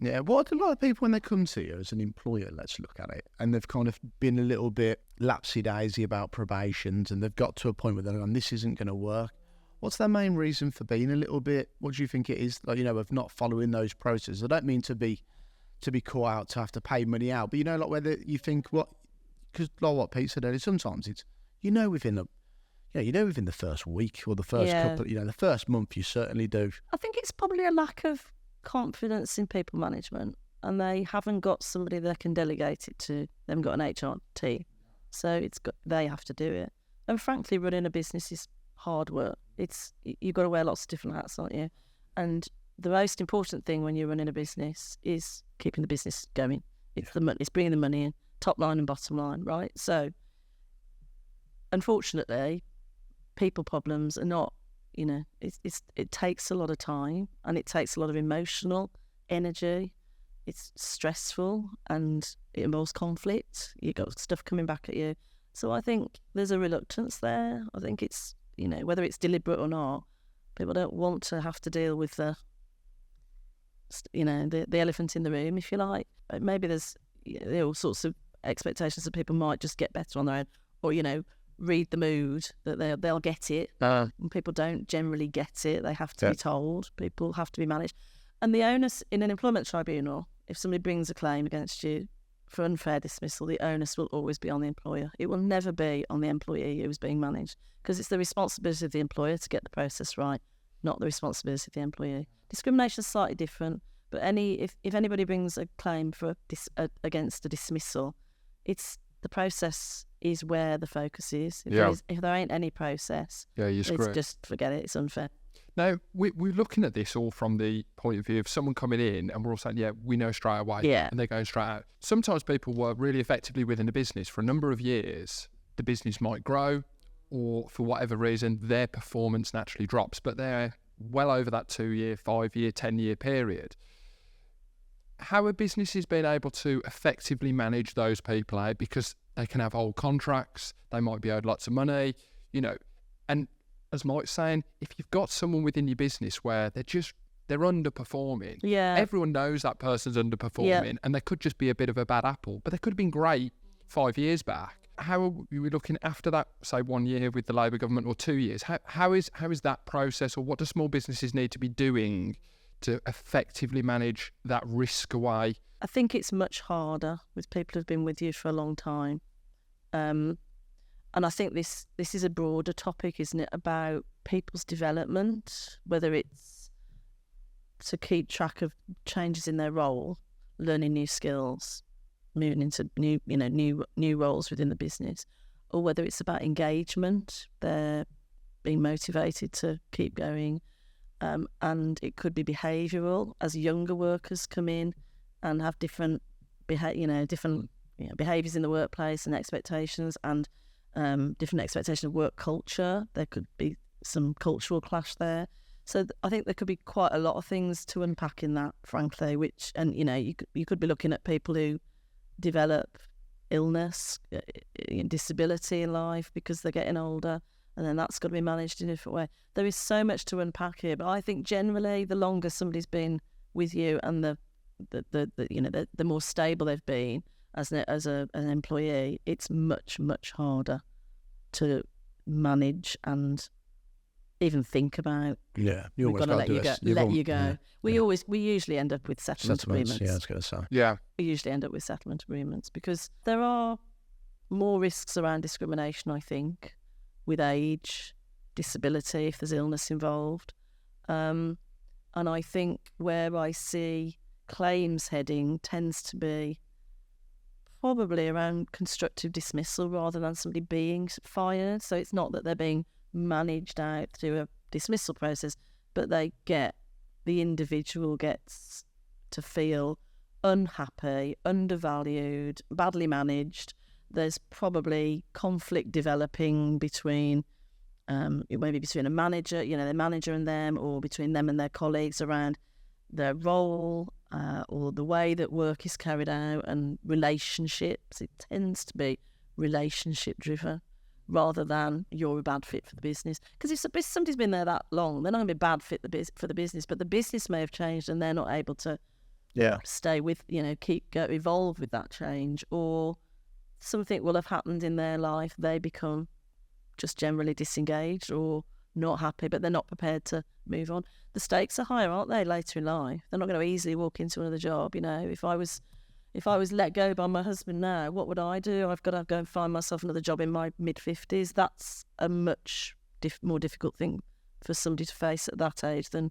Yeah, what do a lot of people when they come to you as an employer, let's look at it, and they've kind of been a little bit lapsy-daisy about probations, and they've got to a point where they're going, this isn't going to work. What's their main reason for being a little bit, what do you think it is, like, of not following those processes? I don't mean to be caught out, to have to pay money out, but like whether you think because like what Pete said earlier, sometimes it's, within the first week or the first couple, the first month you certainly do. I think it's probably a lack of confidence in people management, and they haven't got somebody they can delegate it to. They haven't got an HR team, so they have to do it. And frankly, running a business is hard work. You've got to wear lots of different hats, aren't you? And the most important thing when you're running a business is keeping the business going. It's bringing the money in, top line and bottom line, right? So, unfortunately, people problems are not. It takes a lot of time, and it takes a lot of emotional energy. It's stressful, and it involves conflict. You got stuff coming back at you. So I think there's a reluctance there. I think it's whether it's deliberate or not, people don't want to have to deal with the elephant in the room, if you like. Maybe there's all sorts of expectations that people might just get better on their own, or read the mood that they'll get it. And people don't generally get it. They have to be told. People have to be managed. And the onus in an employment tribunal, if somebody brings a claim against you for unfair dismissal, the onus will always be on the employer. It will never be on the employee who's being managed, because it's the responsibility of the employer to get the process right, not the responsibility of the employee. Discrimination is slightly different, but if anybody brings a claim for against a dismissal, it's the process is where the focus is. If there ain't any process, just forget it. It's unfair. Now, we're looking at this all from the point of view of someone coming in and we're all saying, we know straight away, and they're going straight out. Sometimes people work really effectively within a business for a number of years. The business might grow, or for whatever reason, their performance naturally drops, but they're well over that 2-year, 5-year, 10-year period. How are businesses being able to effectively manage those people out? Because they can have old contracts, they might be owed lots of money, and as Mike's saying, if you've got someone within your business where they're underperforming, everyone knows that person's underperforming, and they could just be a bit of a bad apple, but they could have been great 5 years back. How are we looking after that, say 1 year with the Labour government, or 2 years? How is that process, or what do small businesses need to be doing to effectively manage that risk away? I think it's much harder with people who've been with you for a long time. And I think this is a broader topic, isn't it, about people's development, whether it's to keep track of changes in their role, learning new skills, moving into new roles within the business, or whether it's about engagement, they're being motivated to keep going, and it could be behavioural as younger workers come in and have different behaviours in the workplace and expectations, and different expectation of work culture. There could be some cultural clash there. So I think there could be quite a lot of things to unpack in that, frankly, you could be looking at people who develop illness, disability in life because they're getting older, and then that's got to be managed in a different way. There is so much to unpack here, but I think generally the longer somebody's been with you and the more stable they've been as an employee, it's much, much harder to manage and even think about. Yeah, you always got to let you go. We usually end up with settlement agreements. Yeah, I was going to say. Yeah, we usually end up with settlement agreements because there are more risks around discrimination, I think, with age, disability, if there's illness involved, and I think where I see claims heading tends to be probably around constructive dismissal rather than somebody being fired. So it's not that they're being managed out through a dismissal process, but the individual gets to feel unhappy, undervalued, badly managed. There's probably conflict developing between maybe between a manager, their manager and them, or between them and their colleagues around their role, or the way that work is carried out and relationships. It tends to be relationship driven rather than you're a bad fit for the business. Because if somebody's been there that long, they're not going to be a bad fit for the business, but the business may have changed and they're not able to stay with, evolve with that change, or something will have happened in their life. They become just generally disengaged or not happy, but they're not prepared to move on. The stakes are higher, aren't they, later in life? They're not going to easily walk into another job. If I was let go by my husband now, what would I do? I've got to go and find myself another job in my mid-50s. That's a much more difficult thing for somebody to face at that age than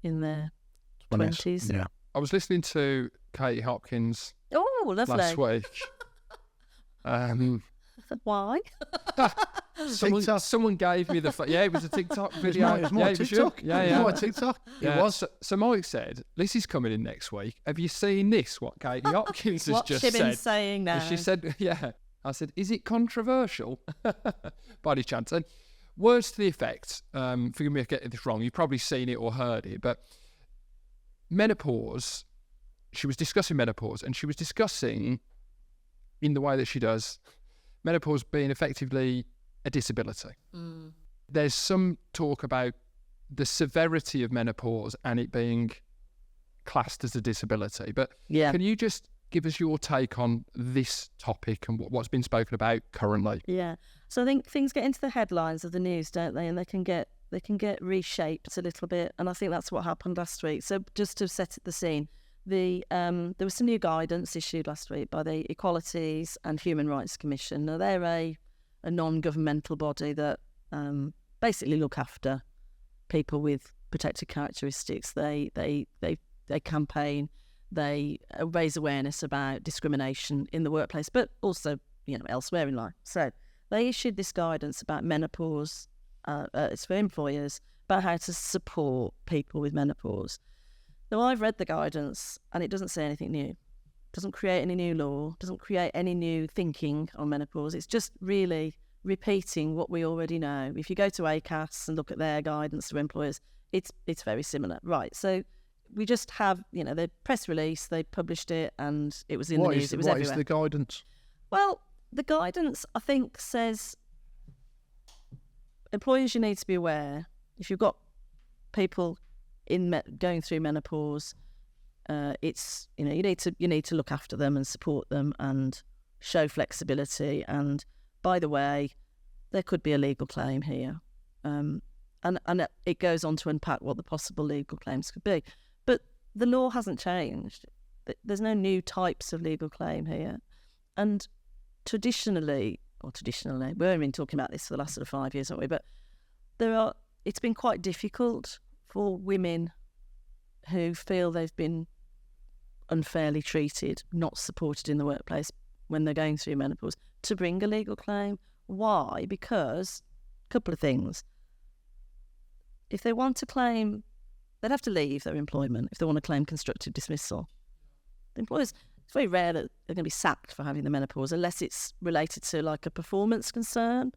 in their 20s. Yeah. I was listening to Katie Hopkins Oh, lovely. last week. Why? Someone gave me the... it was a TikTok video. It was more TikTok. Yeah. It was more TikTok. Yeah. It was. So Mike said, Liz is coming in next week. Have you seen this, what Katie Hopkins has What's just she said? been saying now? And she said, I said, is it controversial? By any chance? And words to the effect, forgive me if I get this wrong, you've probably seen it or heard it, but menopause, she was discussing menopause, and she was discussing, in the way that she does, menopause being effectively a disability. There's some talk about the severity of menopause and it being classed as a disability. But can you just give us your take on this topic and what's been spoken about currently? Yeah. So I think things get into the headlines of the news, don't they? And they can get reshaped a little bit. And I think that's what happened last week. So just to set the scene, there was some new guidance issued last week by the Equalities and Human Rights Commission. Now, they're a non-governmental body that basically look after people with protected characteristics. They campaign, they raise awareness about discrimination in the workplace, but also elsewhere in life. So they issued this guidance about menopause. It's for employers about how to support people with menopause. Now, I've read the guidance and it doesn't say anything new. It doesn't create any new law, doesn't create any new thinking on menopause. It's just really repeating what we already know. If you go to ACAS and look at their guidance to employers, it's very similar. Right, so we just have, the press release, they published it and it was in the news, it was everywhere. What is the guidance? Well, the guidance, I think, says employers, you need to be aware, if you've got people going through menopause, it's you need to look after them and support them and show flexibility. And by the way, there could be a legal claim here, and it goes on to unpack what the possible legal claims could be. But the law hasn't changed. There's no new types of legal claim here, and traditionally, we've been talking about this for the last sort of 5 years, haven't we? But it's been quite difficult for women who feel they've been unfairly treated, not supported in the workplace when they're going through menopause, to bring a legal claim. Why? Because a couple of things. If they want to claim, they'd have to leave their employment if they want to claim constructive dismissal. The employers, it's very rare that they're going to be sacked for having the menopause unless it's related to like a performance concern.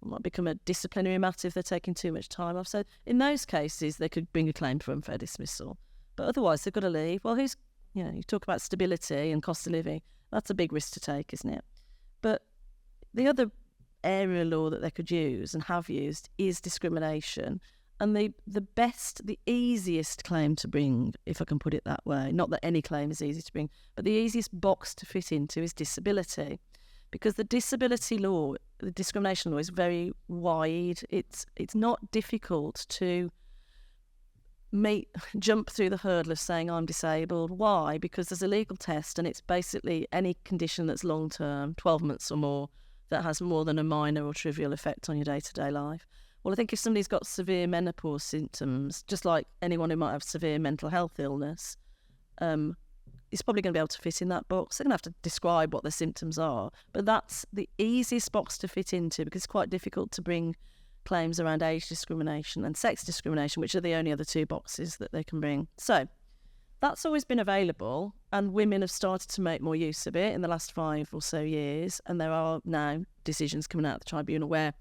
It might become a disciplinary matter if they're taking too much time off. So in those cases, they could bring a claim for unfair dismissal. But otherwise, they've got to leave. Well, you talk about stability and cost of living. That's a big risk to take, isn't it? But the other area of law that they could use and have used is discrimination. And the easiest claim to bring, if I can put it that way, not that any claim is easy to bring, but the easiest box to fit into is disability. Because the disability law, the discrimination law, is very wide. It's not difficult to jump through the hurdle of saying I'm disabled. Why? Because there's a legal test, and it's basically any condition that's long-term, 12 months or more, that has more than a minor or trivial effect on your day-to-day life. Well, I think if somebody's got severe menopause symptoms, just like anyone who might have severe mental health illness, is probably going to be able to fit in that box. They're going to have to describe what their symptoms are, but that's the easiest box to fit into because it's quite difficult to bring claims around age discrimination and sex discrimination, which are the only other two boxes that they can bring. So that's always been available, and women have started to make more use of it in the last 5 or so years, and there are now decisions coming out of the tribunal where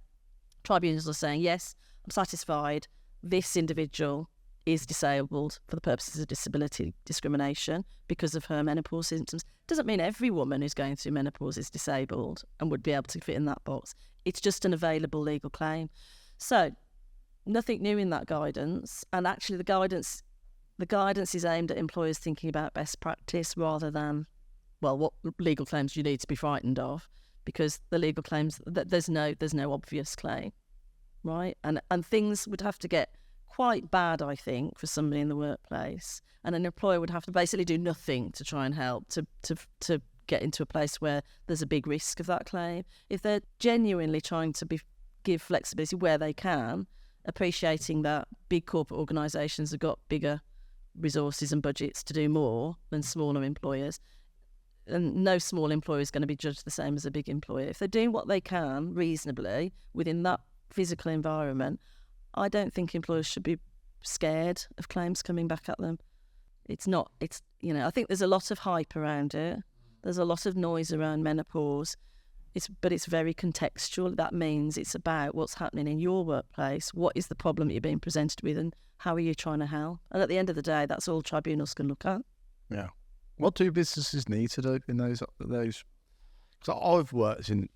tribunals are saying, yes, I'm satisfied, this individual is disabled for the purposes of disability discrimination because of her menopause symptoms. Doesn't mean every woman who's going through menopause is disabled and would be able to fit in that box. It's just an available legal claim. So nothing new in that guidance, and actually the guidance is aimed at employers thinking about best practice rather than, well, what legal claims you need to be frightened of, because the legal claims, there's no obvious claim, right? And things would have to get quite bad, I think, for somebody in the workplace, and an employer would have to basically do nothing to try and help to get into a place where there's a big risk of that claim. If they're genuinely trying to give flexibility where they can, appreciating that big corporate organisations have got bigger resources and budgets to do more than smaller employers, and no small employer is going to be judged the same as a big employer. If they're doing what they can reasonably within that physical environment, I don't think employers should be scared of claims coming back at them. I think there's a lot of hype around it. There's a lot of noise around menopause. But it's very contextual. That means it's about what's happening in your workplace. What is the problem that you're being presented with, and how are you trying to help? And at the end of the day, that's all tribunals can look at. Yeah. What do businesses need to do in those? Because I've worked in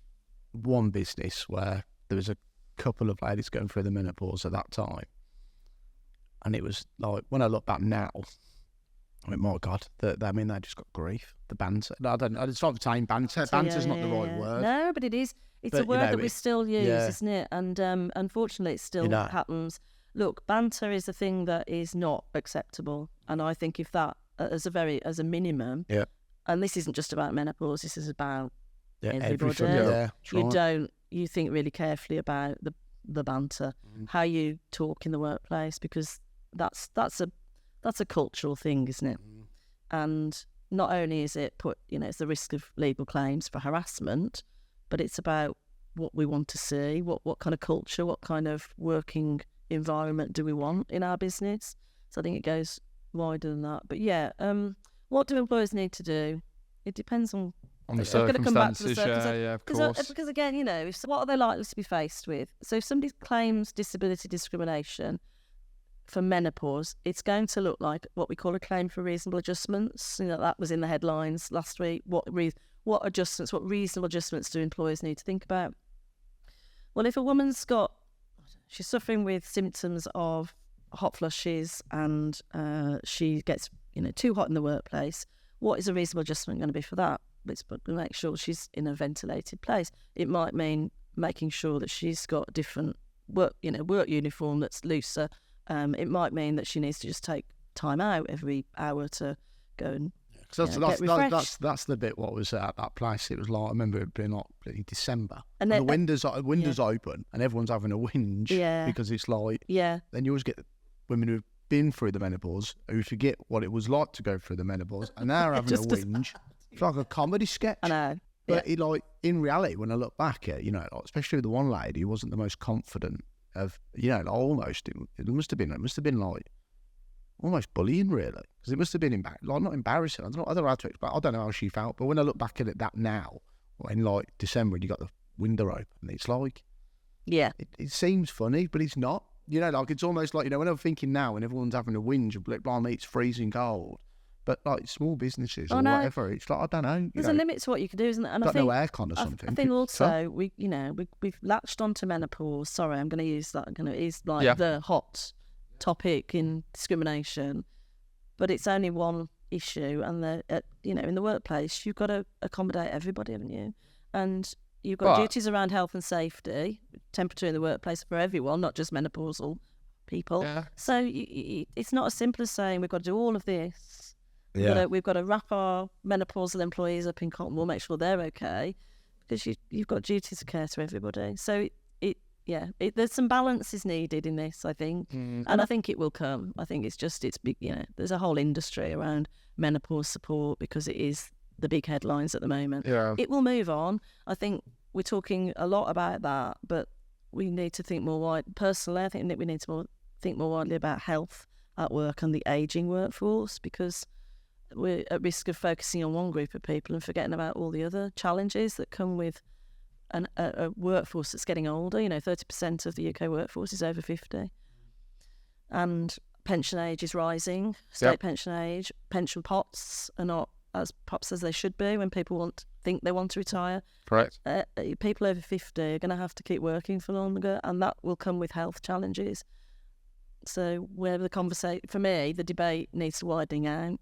one business where there was a couple of ladies going through the menopause at that time, and it was like, when I look back now, I mean, my God, they just got grief. The banter. It's not saying banter. Banter's not the right word. No, but it is. It's a word that we still use, isn't it? And unfortunately, it still happens. Look, banter is a thing that is not acceptable. And I think if that, as a minimum, and this isn't just about menopause, this is about everybody. You think really carefully about the banter, how you talk in the workplace, because that's a cultural thing, isn't it? And not only is it it's the risk of legal claims for harassment, but it's about what we want to see, what kind of culture, what kind of working environment do we want in our business. So I think it goes wider than that. But what do employers need to do? It depends on the circumstances. Of course. Because again, what are they likely to be faced with? So if somebody claims disability discrimination for menopause, it's going to look like what we call a claim for reasonable adjustments. That was in the headlines last week. What reasonable adjustments do employers need to think about? Well, if a woman's she's suffering with symptoms of hot flushes and she gets too hot in the workplace, what is a reasonable adjustment going to be for that? It's to make sure she's in a ventilated place. It might mean making sure that she's got a different work uniform that's looser. It might mean that she needs to just take time out every hour to go and get refreshed. That's the bit what was at that place. It was like, I remember it being like bloody December, and the windows open, and everyone's having a whinge because it's like, then you always get women who've been through the menopause who forget what it was like to go through the menopause, and they're having a whinge. It's like a comedy sketch. I know. But in reality, when I look back at especially the one lady who wasn't the most confident of, almost it must have been like almost bullying, really, because it must have been not embarrassing. I don't know how to explain. I don't know how she felt, but when I look back at it that now, in like December, and you got the window open, it's like, it seems funny, but it's not. It's almost like, when I'm thinking now, when everyone's having a whinge of blimey, it's freezing cold. But like small businesses or whatever, it's like, I don't know. There's a limit to what you can do, isn't there? And got no aircon or something. I think also we've latched onto menopause. Sorry, I'm going to use that. It's like the hot topic in discrimination, but it's only one issue. And in the workplace, you've got to accommodate everybody, haven't you? And you've got duties around health and safety, temperature in the workplace for everyone, not just menopausal people. Yeah. So it's not as simple as saying we've got to do all of this. We've got to wrap our menopausal employees up in cotton wool, make sure they're okay, because you've got duties of care to everybody. So there's some balance is needed in this, I think, and I think it will come. I think it's big. There's a whole industry around menopause support because it is the big headlines at the moment. Yeah, it will move on. I think we're talking a lot about that, but we need to think more wide. Personally, I think that we need to think more widely about health at work and the ageing workforce, because we're at risk of focusing on one group of people and forgetting about all the other challenges that come with a workforce that's getting older. 30% of the UK workforce is over 50. And pension age is rising, state pension age. Pension pots are not as pops as they should be when people think they want to retire. Correct. People over 50 are going to have to keep working for longer, and that will come with health challenges. So where the conversation, for me, the debate needs to widen out.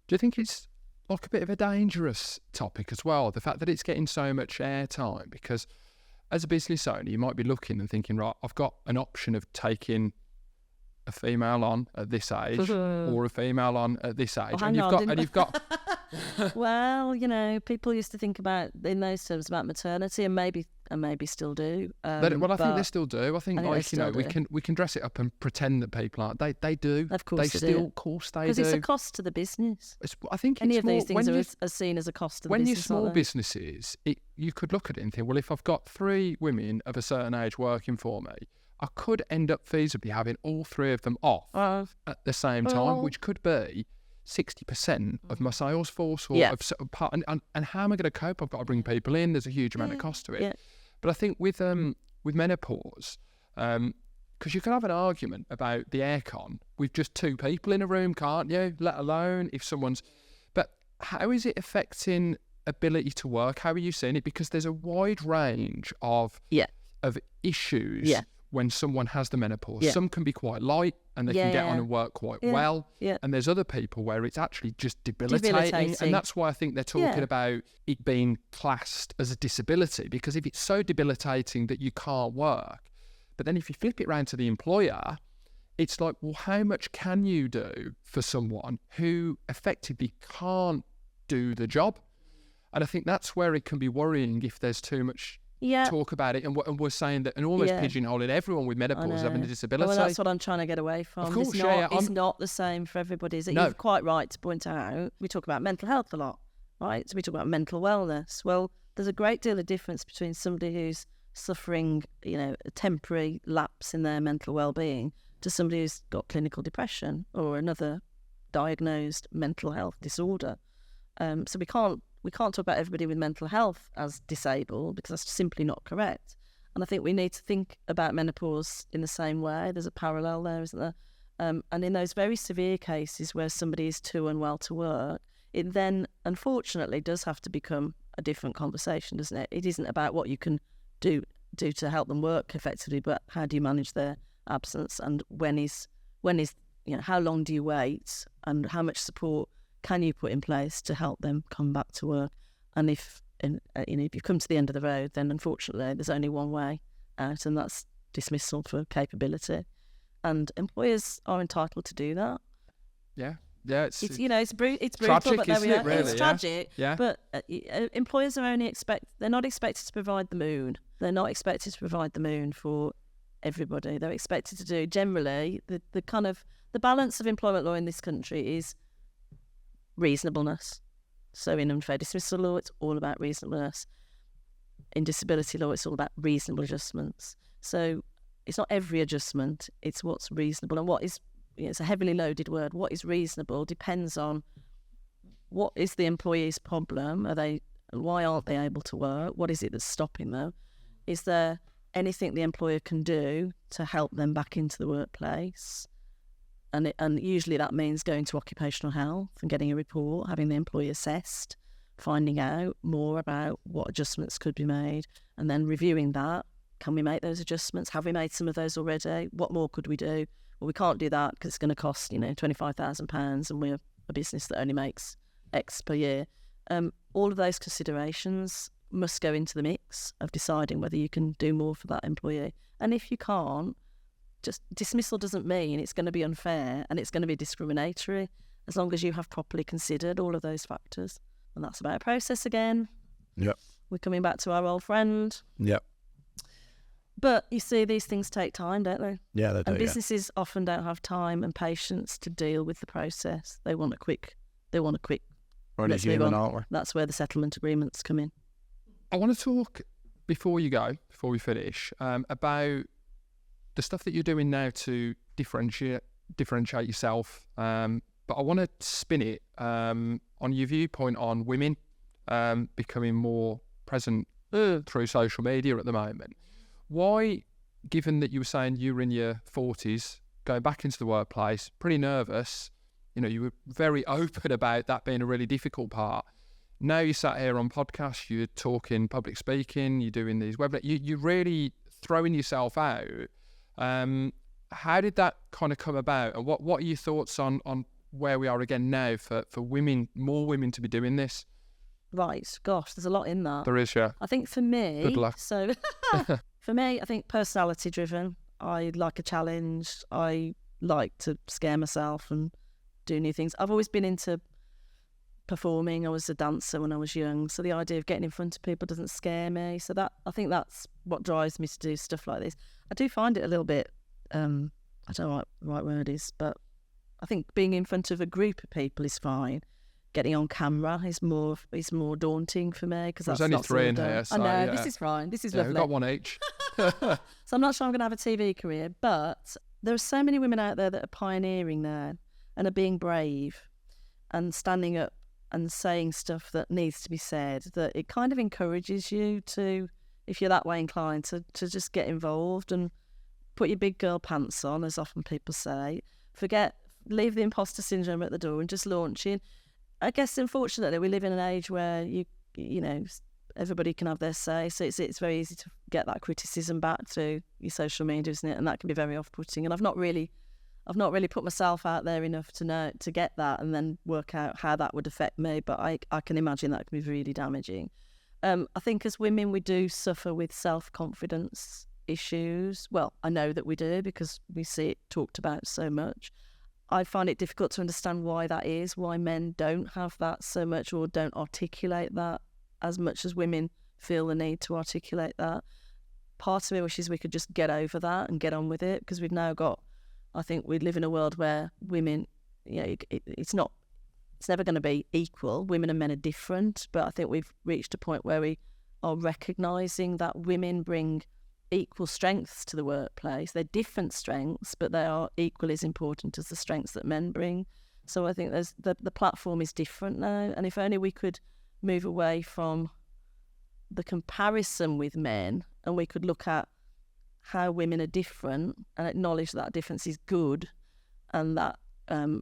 Do you think it's like a bit of a dangerous topic as well, the fact that it's getting so much airtime? Because as a business owner, you might be looking and thinking, right, I've got an option of taking a female on at this age or a female on at this age. You've got Well, people used to think about in those terms about maternity, and maybe still do. I think they still do. I think we can dress it up and pretend that people aren't. They do. Of course they do. Of course they do. Because it's a cost to the business. I think any of these things are seen as a cost to the business. When you're small businesses, you could look at it and think, well, if I've got 3 women of a certain age working for me, I could end up feasibly having all 3 of them off at the same time, which could be 60% of my sales force or of part. And how am I going to cope? I've got to bring people in. There's a huge amount of cost to it. Yeah. But I think with menopause, because you can have an argument about the aircon with just 2 people in a room, can't you? Let alone if someone's. But how is it affecting ability to work? How are you seeing it? Because there's a wide range of issues. Yeah. When someone has the menopause, some can be quite light and they can get on and work quite well. Yeah. And there's other people where it's actually just debilitating. And that's why I think they're talking about it being classed as a disability, because if it's so debilitating that you can't work, but then if you flip it around to the employer, it's like, well, how much can you do for someone who effectively can't do the job? And I think that's where it can be worrying if there's too much talk about it, and we're saying that and almost pigeonholing everyone with menopause having a disability. Well, that's what I'm trying to get away from. Of course, it's not the same for everybody. You're quite right to point out. We talk about mental health a lot, right? So we talk about mental wellness. Well, there's a great deal of difference between somebody who's suffering, a temporary lapse in their mental well-being to somebody who's got clinical depression or another diagnosed mental health disorder. So we can't talk about everybody with mental health as disabled, because that's simply not correct. And I think we need to think about menopause in the same way. There's a parallel there, isn't there? And in those very severe cases where somebody is too unwell to work, it then unfortunately does have to become a different conversation, doesn't it? It isn't about what you can do to help them work effectively, but how do you manage their absence, and when is how long do you wait, and how much support can you put in place to help them come back to work? And if you come to the end of the road, then unfortunately there's only one way out, and that's dismissal for capability. And employers are entitled to do that. Yeah, it's brutal, tragic, but there we are. Really, it's tragic. Yeah. But employers are they're not expected to provide the moon. They're not expected to provide the moon for everybody. They're expected to do generally the balance of employment law in this country is reasonableness. So in unfair dismissal law, it's all about reasonableness. In disability law, it's all about reasonable adjustments. So it's not every adjustment, it's what's reasonable. And what is, it's a heavily loaded word. What is reasonable depends on what is the employee's problem. Why aren't they able to work? What is it that's stopping them? Is there anything the employer can do to help them back into the workplace? And usually that means going to occupational health and getting a report, having the employee assessed, finding out more about what adjustments could be made, and then reviewing that. Can we make those adjustments? Have we made some of those already? What more could we do? Well, we can't do that because it's going to cost, £25,000, and we're a business that only makes X per year. All of those considerations must go into the mix of deciding whether you can do more for that employee. And if you can't, just dismissal doesn't mean it's going to be unfair and it's going to be discriminatory, as long as you have properly considered all of those factors. And that's about a process again. Yep. We're coming back to our old friend. Yep. But you see, these things take time, don't they? Yeah, they do. And businesses often don't have time and patience to deal with the process. They want a quick. We're only human, aren't we? That's where the settlement agreements come in. I want to talk, before we finish, about the stuff that you're doing now to differentiate yourself. But I want to spin it on your viewpoint on women becoming more present through social media at the moment. Why, given that you were saying you were in your 40s going back into the workplace, pretty nervous. You know, you were very open about that being a really difficult part. Now you sat here on podcasts, you're talking public speaking, you're doing these webinars, you're really throwing yourself out. How did that kind of come about? And what are your thoughts on where we are again now for women, more women to be doing this? Right, gosh, there's a lot in that. There is, yeah. I think for me, Good luck. So for me, I think personality driven. I like a challenge. I like to scare myself and do new things. I've always been into performing. I was a dancer when I was young, so the idea of getting in front of people doesn't scare me. So that, I think that's what drives me to do stuff like this. I do find it a little bit, I don't know what the right word is, but I think being in front of a group of people is fine. Getting on camera is more daunting for me, because there's only three in here. So, I know, yeah. this is fine. This is Yeah, lovely. we've got one each. So I'm not sure I'm going to have a TV career, but there are so many women out there that are pioneering there and are being brave and standing up and saying stuff that needs to be said, that it kind of encourages you to, if you're that way inclined, to just get involved and put your big girl pants on, as often people say. Leave the imposter syndrome at the door and just launch in. I guess, unfortunately, we live in an age where you know, everybody can have their say, so it's very easy to get that criticism back through your social media, isn't it? And that can be very off-putting. And I've not really put myself out there enough to get that and then work out how that would affect me. But I can imagine that can be really damaging. I think as women, we do suffer with self-confidence issues. Well, I know that we do, because we see it talked about so much. I find it difficult to understand why that is, why men don't have that so much or don't articulate that as much as women feel the need to articulate that. Part of me wishes we could just get over that and get on with it, because we've now got, I think we live in a world where women, you know, it's never going to be equal. Women and men are different, but I think we've reached a point where we are recognising that women bring equal strengths to the workplace. They're different strengths, but they are equally as important as the strengths that men bring. So I think there's the platform is different now, and if only we could move away from the comparison with men and we could look at how women are different and acknowledge that difference is good, and that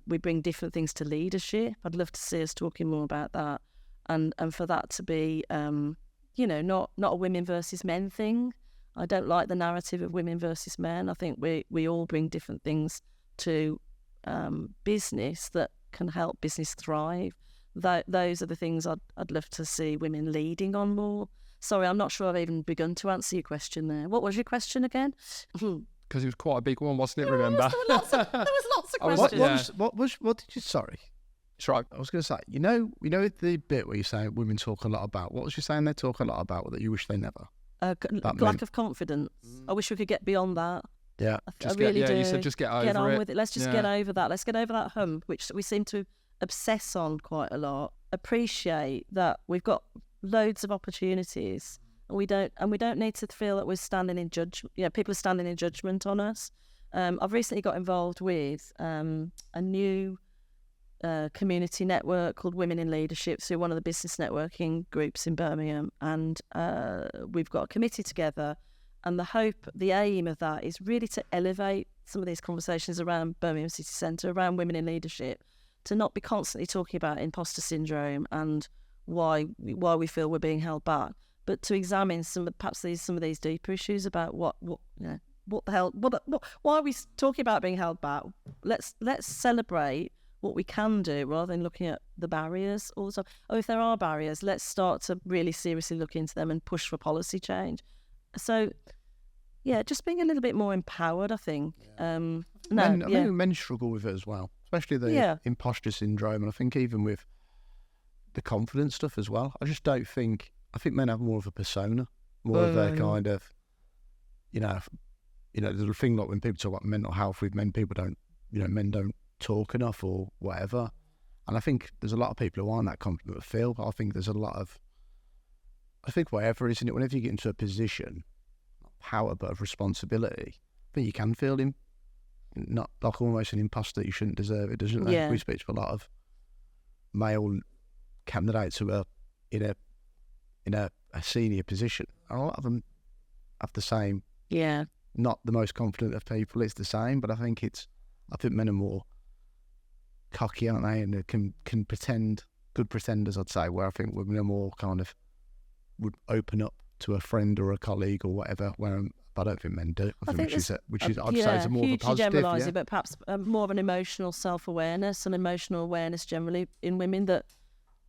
we bring different things to leadership. I'd love to see us talking more about that, and for that to be you know, not a women versus men thing. I don't like the narrative of women versus men. I think we all bring different things to business that can help business thrive. Those are the things I'd love to see women leading on more. Sorry, I'm not sure I've even begun to answer your question there. What was your question again? Because it was quite a big one, wasn't it, remember? There was lots of questions. What did you, sorry? That's right. I was going to say, you know the bit where you say women talk a lot about, what was you saying they talk a lot about that you wish they never? Lack of confidence. I wish we could get beyond that. Yeah. I really do. You said just get over it. With it. Let's just get over that. Let's get over that hump, which we seem to obsess on quite a lot. Appreciate that we've got loads of opportunities, and we don't need to feel that we're standing in judgment. You know, people are standing in judgment on us. I've recently got involved with a new community network called Women in Leadership through one of the business networking groups in Birmingham, and we've got a committee together, and the aim of that is really to elevate some of these conversations around Birmingham City Centre, around women in leadership, to not be constantly talking about imposter syndrome and why we feel we're being held back, but to examine some of these deeper issues about what the hell, why are we talking about being held back? Let's celebrate what we can do rather than looking at the barriers all the time. If there are barriers, let's start to really seriously look into them and push for policy change. So, yeah, just being a little bit more empowered, I think. I think men struggle with it as well, especially the imposter syndrome, and I think even with the confidence stuff as well. I think men have more of a persona, more of a kind of, the thing like when people talk about mental health with men, men don't talk enough or whatever. And I think there's a lot of people who aren't that confident but feel. I think there's a lot of, whatever, isn't it? Whenever you get into a position, not power but of responsibility, I think you can feel him, not like almost an imposter. You shouldn't deserve it, doesn't it? Yeah. We speak to a lot of male candidates who are in a senior position, and a lot of them have the same. Yeah. Not the most confident of people. It's the same, but I think it's I think men are more cocky, aren't they? And they can pretend, good pretenders, I'd say, where I think women are more kind of would open up to a friend or a colleague or whatever, where I don't think men do. I think which is I'd say is more of a positive. Generalising, but perhaps more of an emotional self-awareness and emotional awareness generally in women that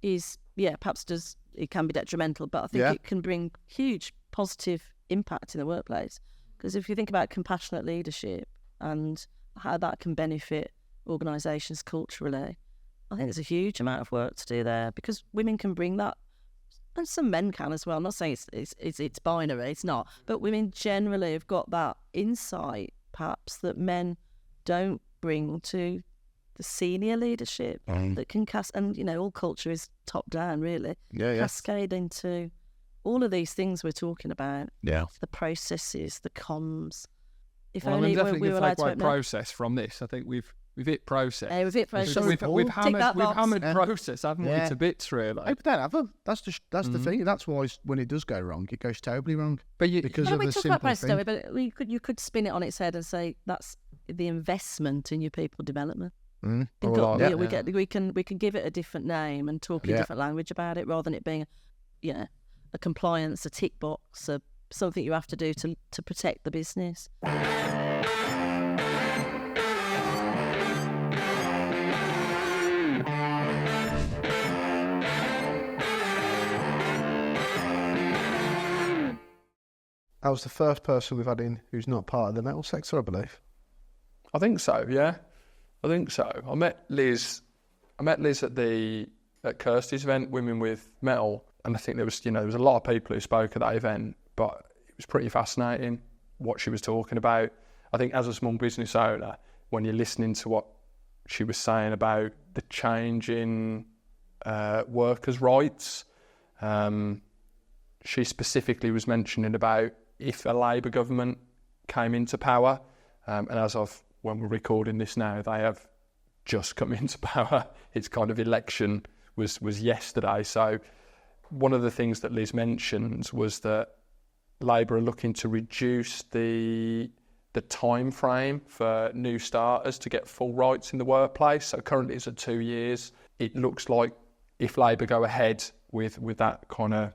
is, perhaps it can be detrimental, but I think it can bring huge positive impact in the workplace. Because if you think about compassionate leadership and how that can benefit organisations culturally, I think there's a huge amount of work to do there, because women can bring that. And some men can as well. I'm not saying it's binary, it's not. But women generally have got that insight, perhaps, that men don't bring to the senior leadership that can and all culture is top down, really. Cascade into all of these things we're talking about. Yeah. The processes, the comms. If Well, only I'm definitely we were going allowed to to take away process from this. I think we've hit process. We've hit process. We've hammered process, haven't we, to bits, really. People don't have them. That's the thing. That's why when it does go wrong, it goes terribly wrong. But because of we a talk simple about process, thing. don't we? But you could spin it on its head and say that's the investment in your people development. We can give it a different name and talk a different language about it, rather than it being, a compliance, a tick box, something you have to do to protect the business. That was the first person we've had in who's not part of the metal sector, I believe. I think so, yeah. I think so. I met Liz at Kirsty's event, Women with Metal, and I think there was a lot of people who spoke at that event, but it was pretty fascinating what she was talking about. I think as a small business owner, when you're listening to what she was saying about the change in workers' rights, she specifically was mentioning about if a Labour government came into power, and when we're recording this now, they have just come into power. Its kind of election was yesterday. So one of the things that Liz mentioned was that Labour are looking to reduce the time frame for new starters to get full rights in the workplace. So currently it's at 2 years. It looks like if Labour go ahead with that kind of,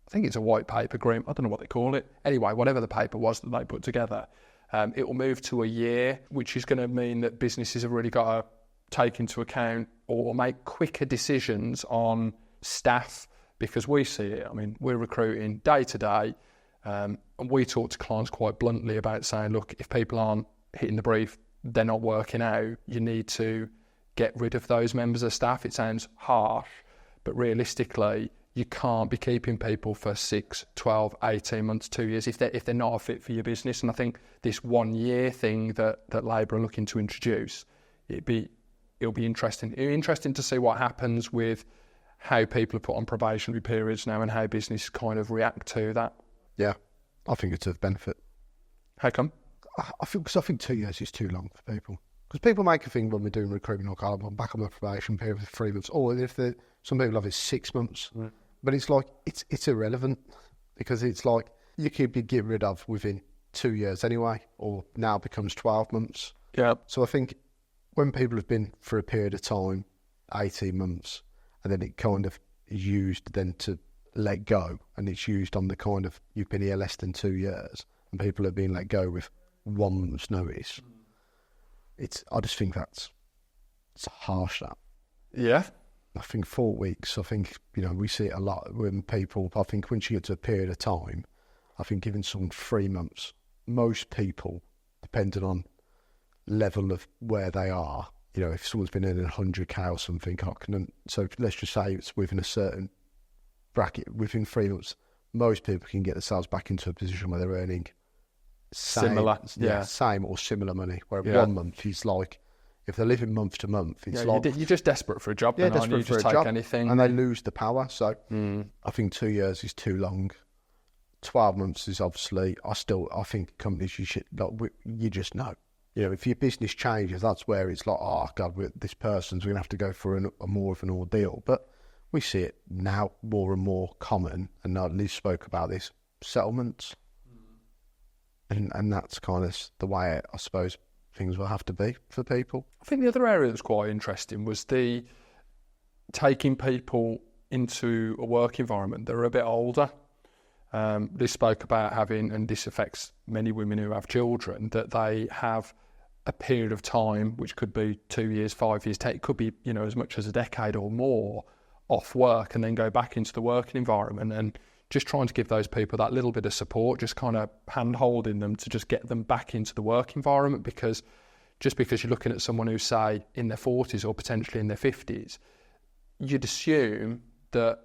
I think it's a white paper agreement, I don't know what they call it. Anyway, whatever the paper was that they put together, it will move to a year, which is going to mean that businesses have really got to take into account or make quicker decisions on staff, because we see it. I mean, we're recruiting day to day, and we talk to clients quite bluntly about saying, look, if people aren't hitting the brief, they're not working out, you need to get rid of those members of staff. It sounds harsh, but realistically, you can't be keeping people for 6, 12, 18 months, 2 years if they're not a fit for your business. And I think this 1 year thing that Labour are looking to introduce, it'll be interesting. It'll be interesting to see what happens with how people are put on probationary periods now and how business kind of react to that. Yeah, I think it's of benefit. How come? I think 2 years is too long for people. Because people make a thing when we're doing recruitment, or I'm back on the probation period for 3 months, or if some people have it 6 months. Right. But it's like, it's irrelevant, because it's like you could be getting rid of within 2 years anyway, or now becomes 12 months. Yeah. So I think when people have been for a period of time, 18 months, and then it kind of is used then to let go, and it's used on the kind of, you've been here less than 2 years, and people have been let go with 1 month's notice. I just think it's harsh, that. Yeah. I think 4 weeks, I think, we see it a lot when people, I think once you get to a period of time, I think giving someone 3 months, most people, depending on level of where they are, if someone's been in 100k or something, so let's just say it's within a certain bracket, within 3 months, most people can get themselves back into a position where they're earning same or similar money, where 1 month is like, if they're living month to month, it's like... You're just desperate for a job, then, aren't you? You just take anything. And they lose the power, so I think 2 years is too long. 12 months is obviously, I think companies, you just know. If your business changes, that's where it's like, oh God, this person's going to have to go for a more of an ordeal. But we see it now more and more common, and Liz spoke about this, settlements. And that's kind of the way, I suppose, things will have to be for people. I think the other area that was quite interesting was the taking people into a work environment that are a bit older. Liz spoke about having, and this affects many women who have children, that they have a period of time, which could be 2 years, 5 years, it could be, you know, as much as a decade or more off work, and then go back into the working environment, and just trying to give those people that little bit of support, just kind of hand-holding them to just get them back into the work environment. Because just because you're looking at someone who's, say, in their 40s or potentially in their 50s, you'd assume that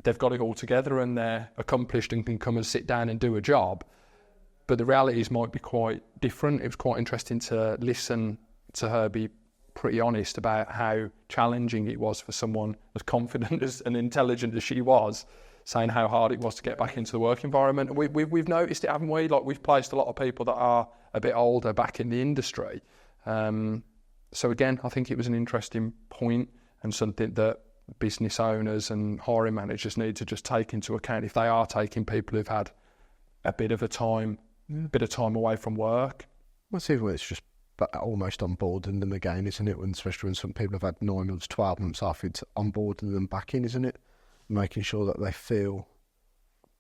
they've got it all together and they're accomplished and can come and sit down and do a job. But the realities might be quite different. It was quite interesting to listen to her be pretty honest about how challenging it was for someone as confident and intelligent as she was, saying how hard it was to get back into the work environment. And we've noticed it, haven't we? Like, we've placed a lot of people that are a bit older back in the industry. So again, I think it was an interesting point and something that business owners and hiring managers need to just take into account if they are taking people who've had a bit of time away from work. Well, it's even when it's just almost onboarding them again, isn't it? When, especially when some people have had 9 months, 12 months off, it's onboarding them back in, isn't it? Making sure that they feel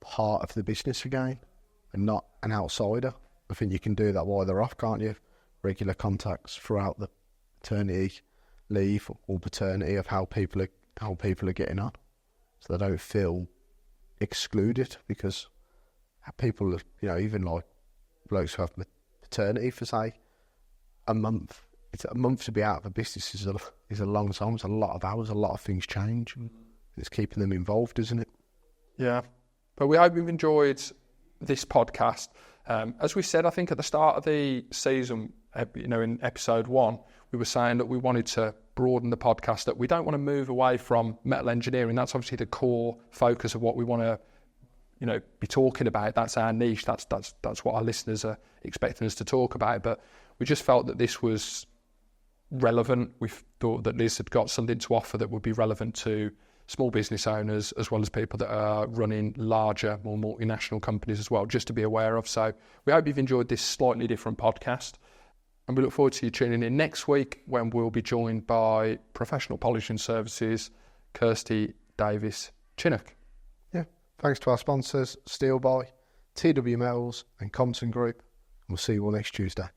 part of the business again and not an outsider. I think you can do that while they're off, can't you? Regular contacts throughout the maternity leave or paternity of how people are getting on, so they don't feel excluded. Because people, you know, even like blokes who have paternity for, say, a month. It's a month to be out of a business is a long time. It's a lot of hours. A lot of things change. It's keeping them involved, isn't it? Yeah. But we hope you've enjoyed this podcast. As we said, I think at the start of the season, you know, in episode 1, we were saying that we wanted to broaden the podcast, that we don't want to move away from metal engineering. That's obviously the core focus of what we want to, you know, be talking about. That's our niche. That's what our listeners are expecting us to talk about. But we just felt that this was relevant. We thought that Liz had got something to offer that would be relevant to small business owners, as well as people that are running larger, more multinational companies as well, just to be aware of. So we hope you've enjoyed this slightly different podcast. And we look forward to you tuning in next week, when we'll be joined by Professional Polishing Services, Kirsty Davis Chinook. Yeah. Thanks to our sponsors, Steelby, TW Metals and Compton Group. We'll see you all next Tuesday.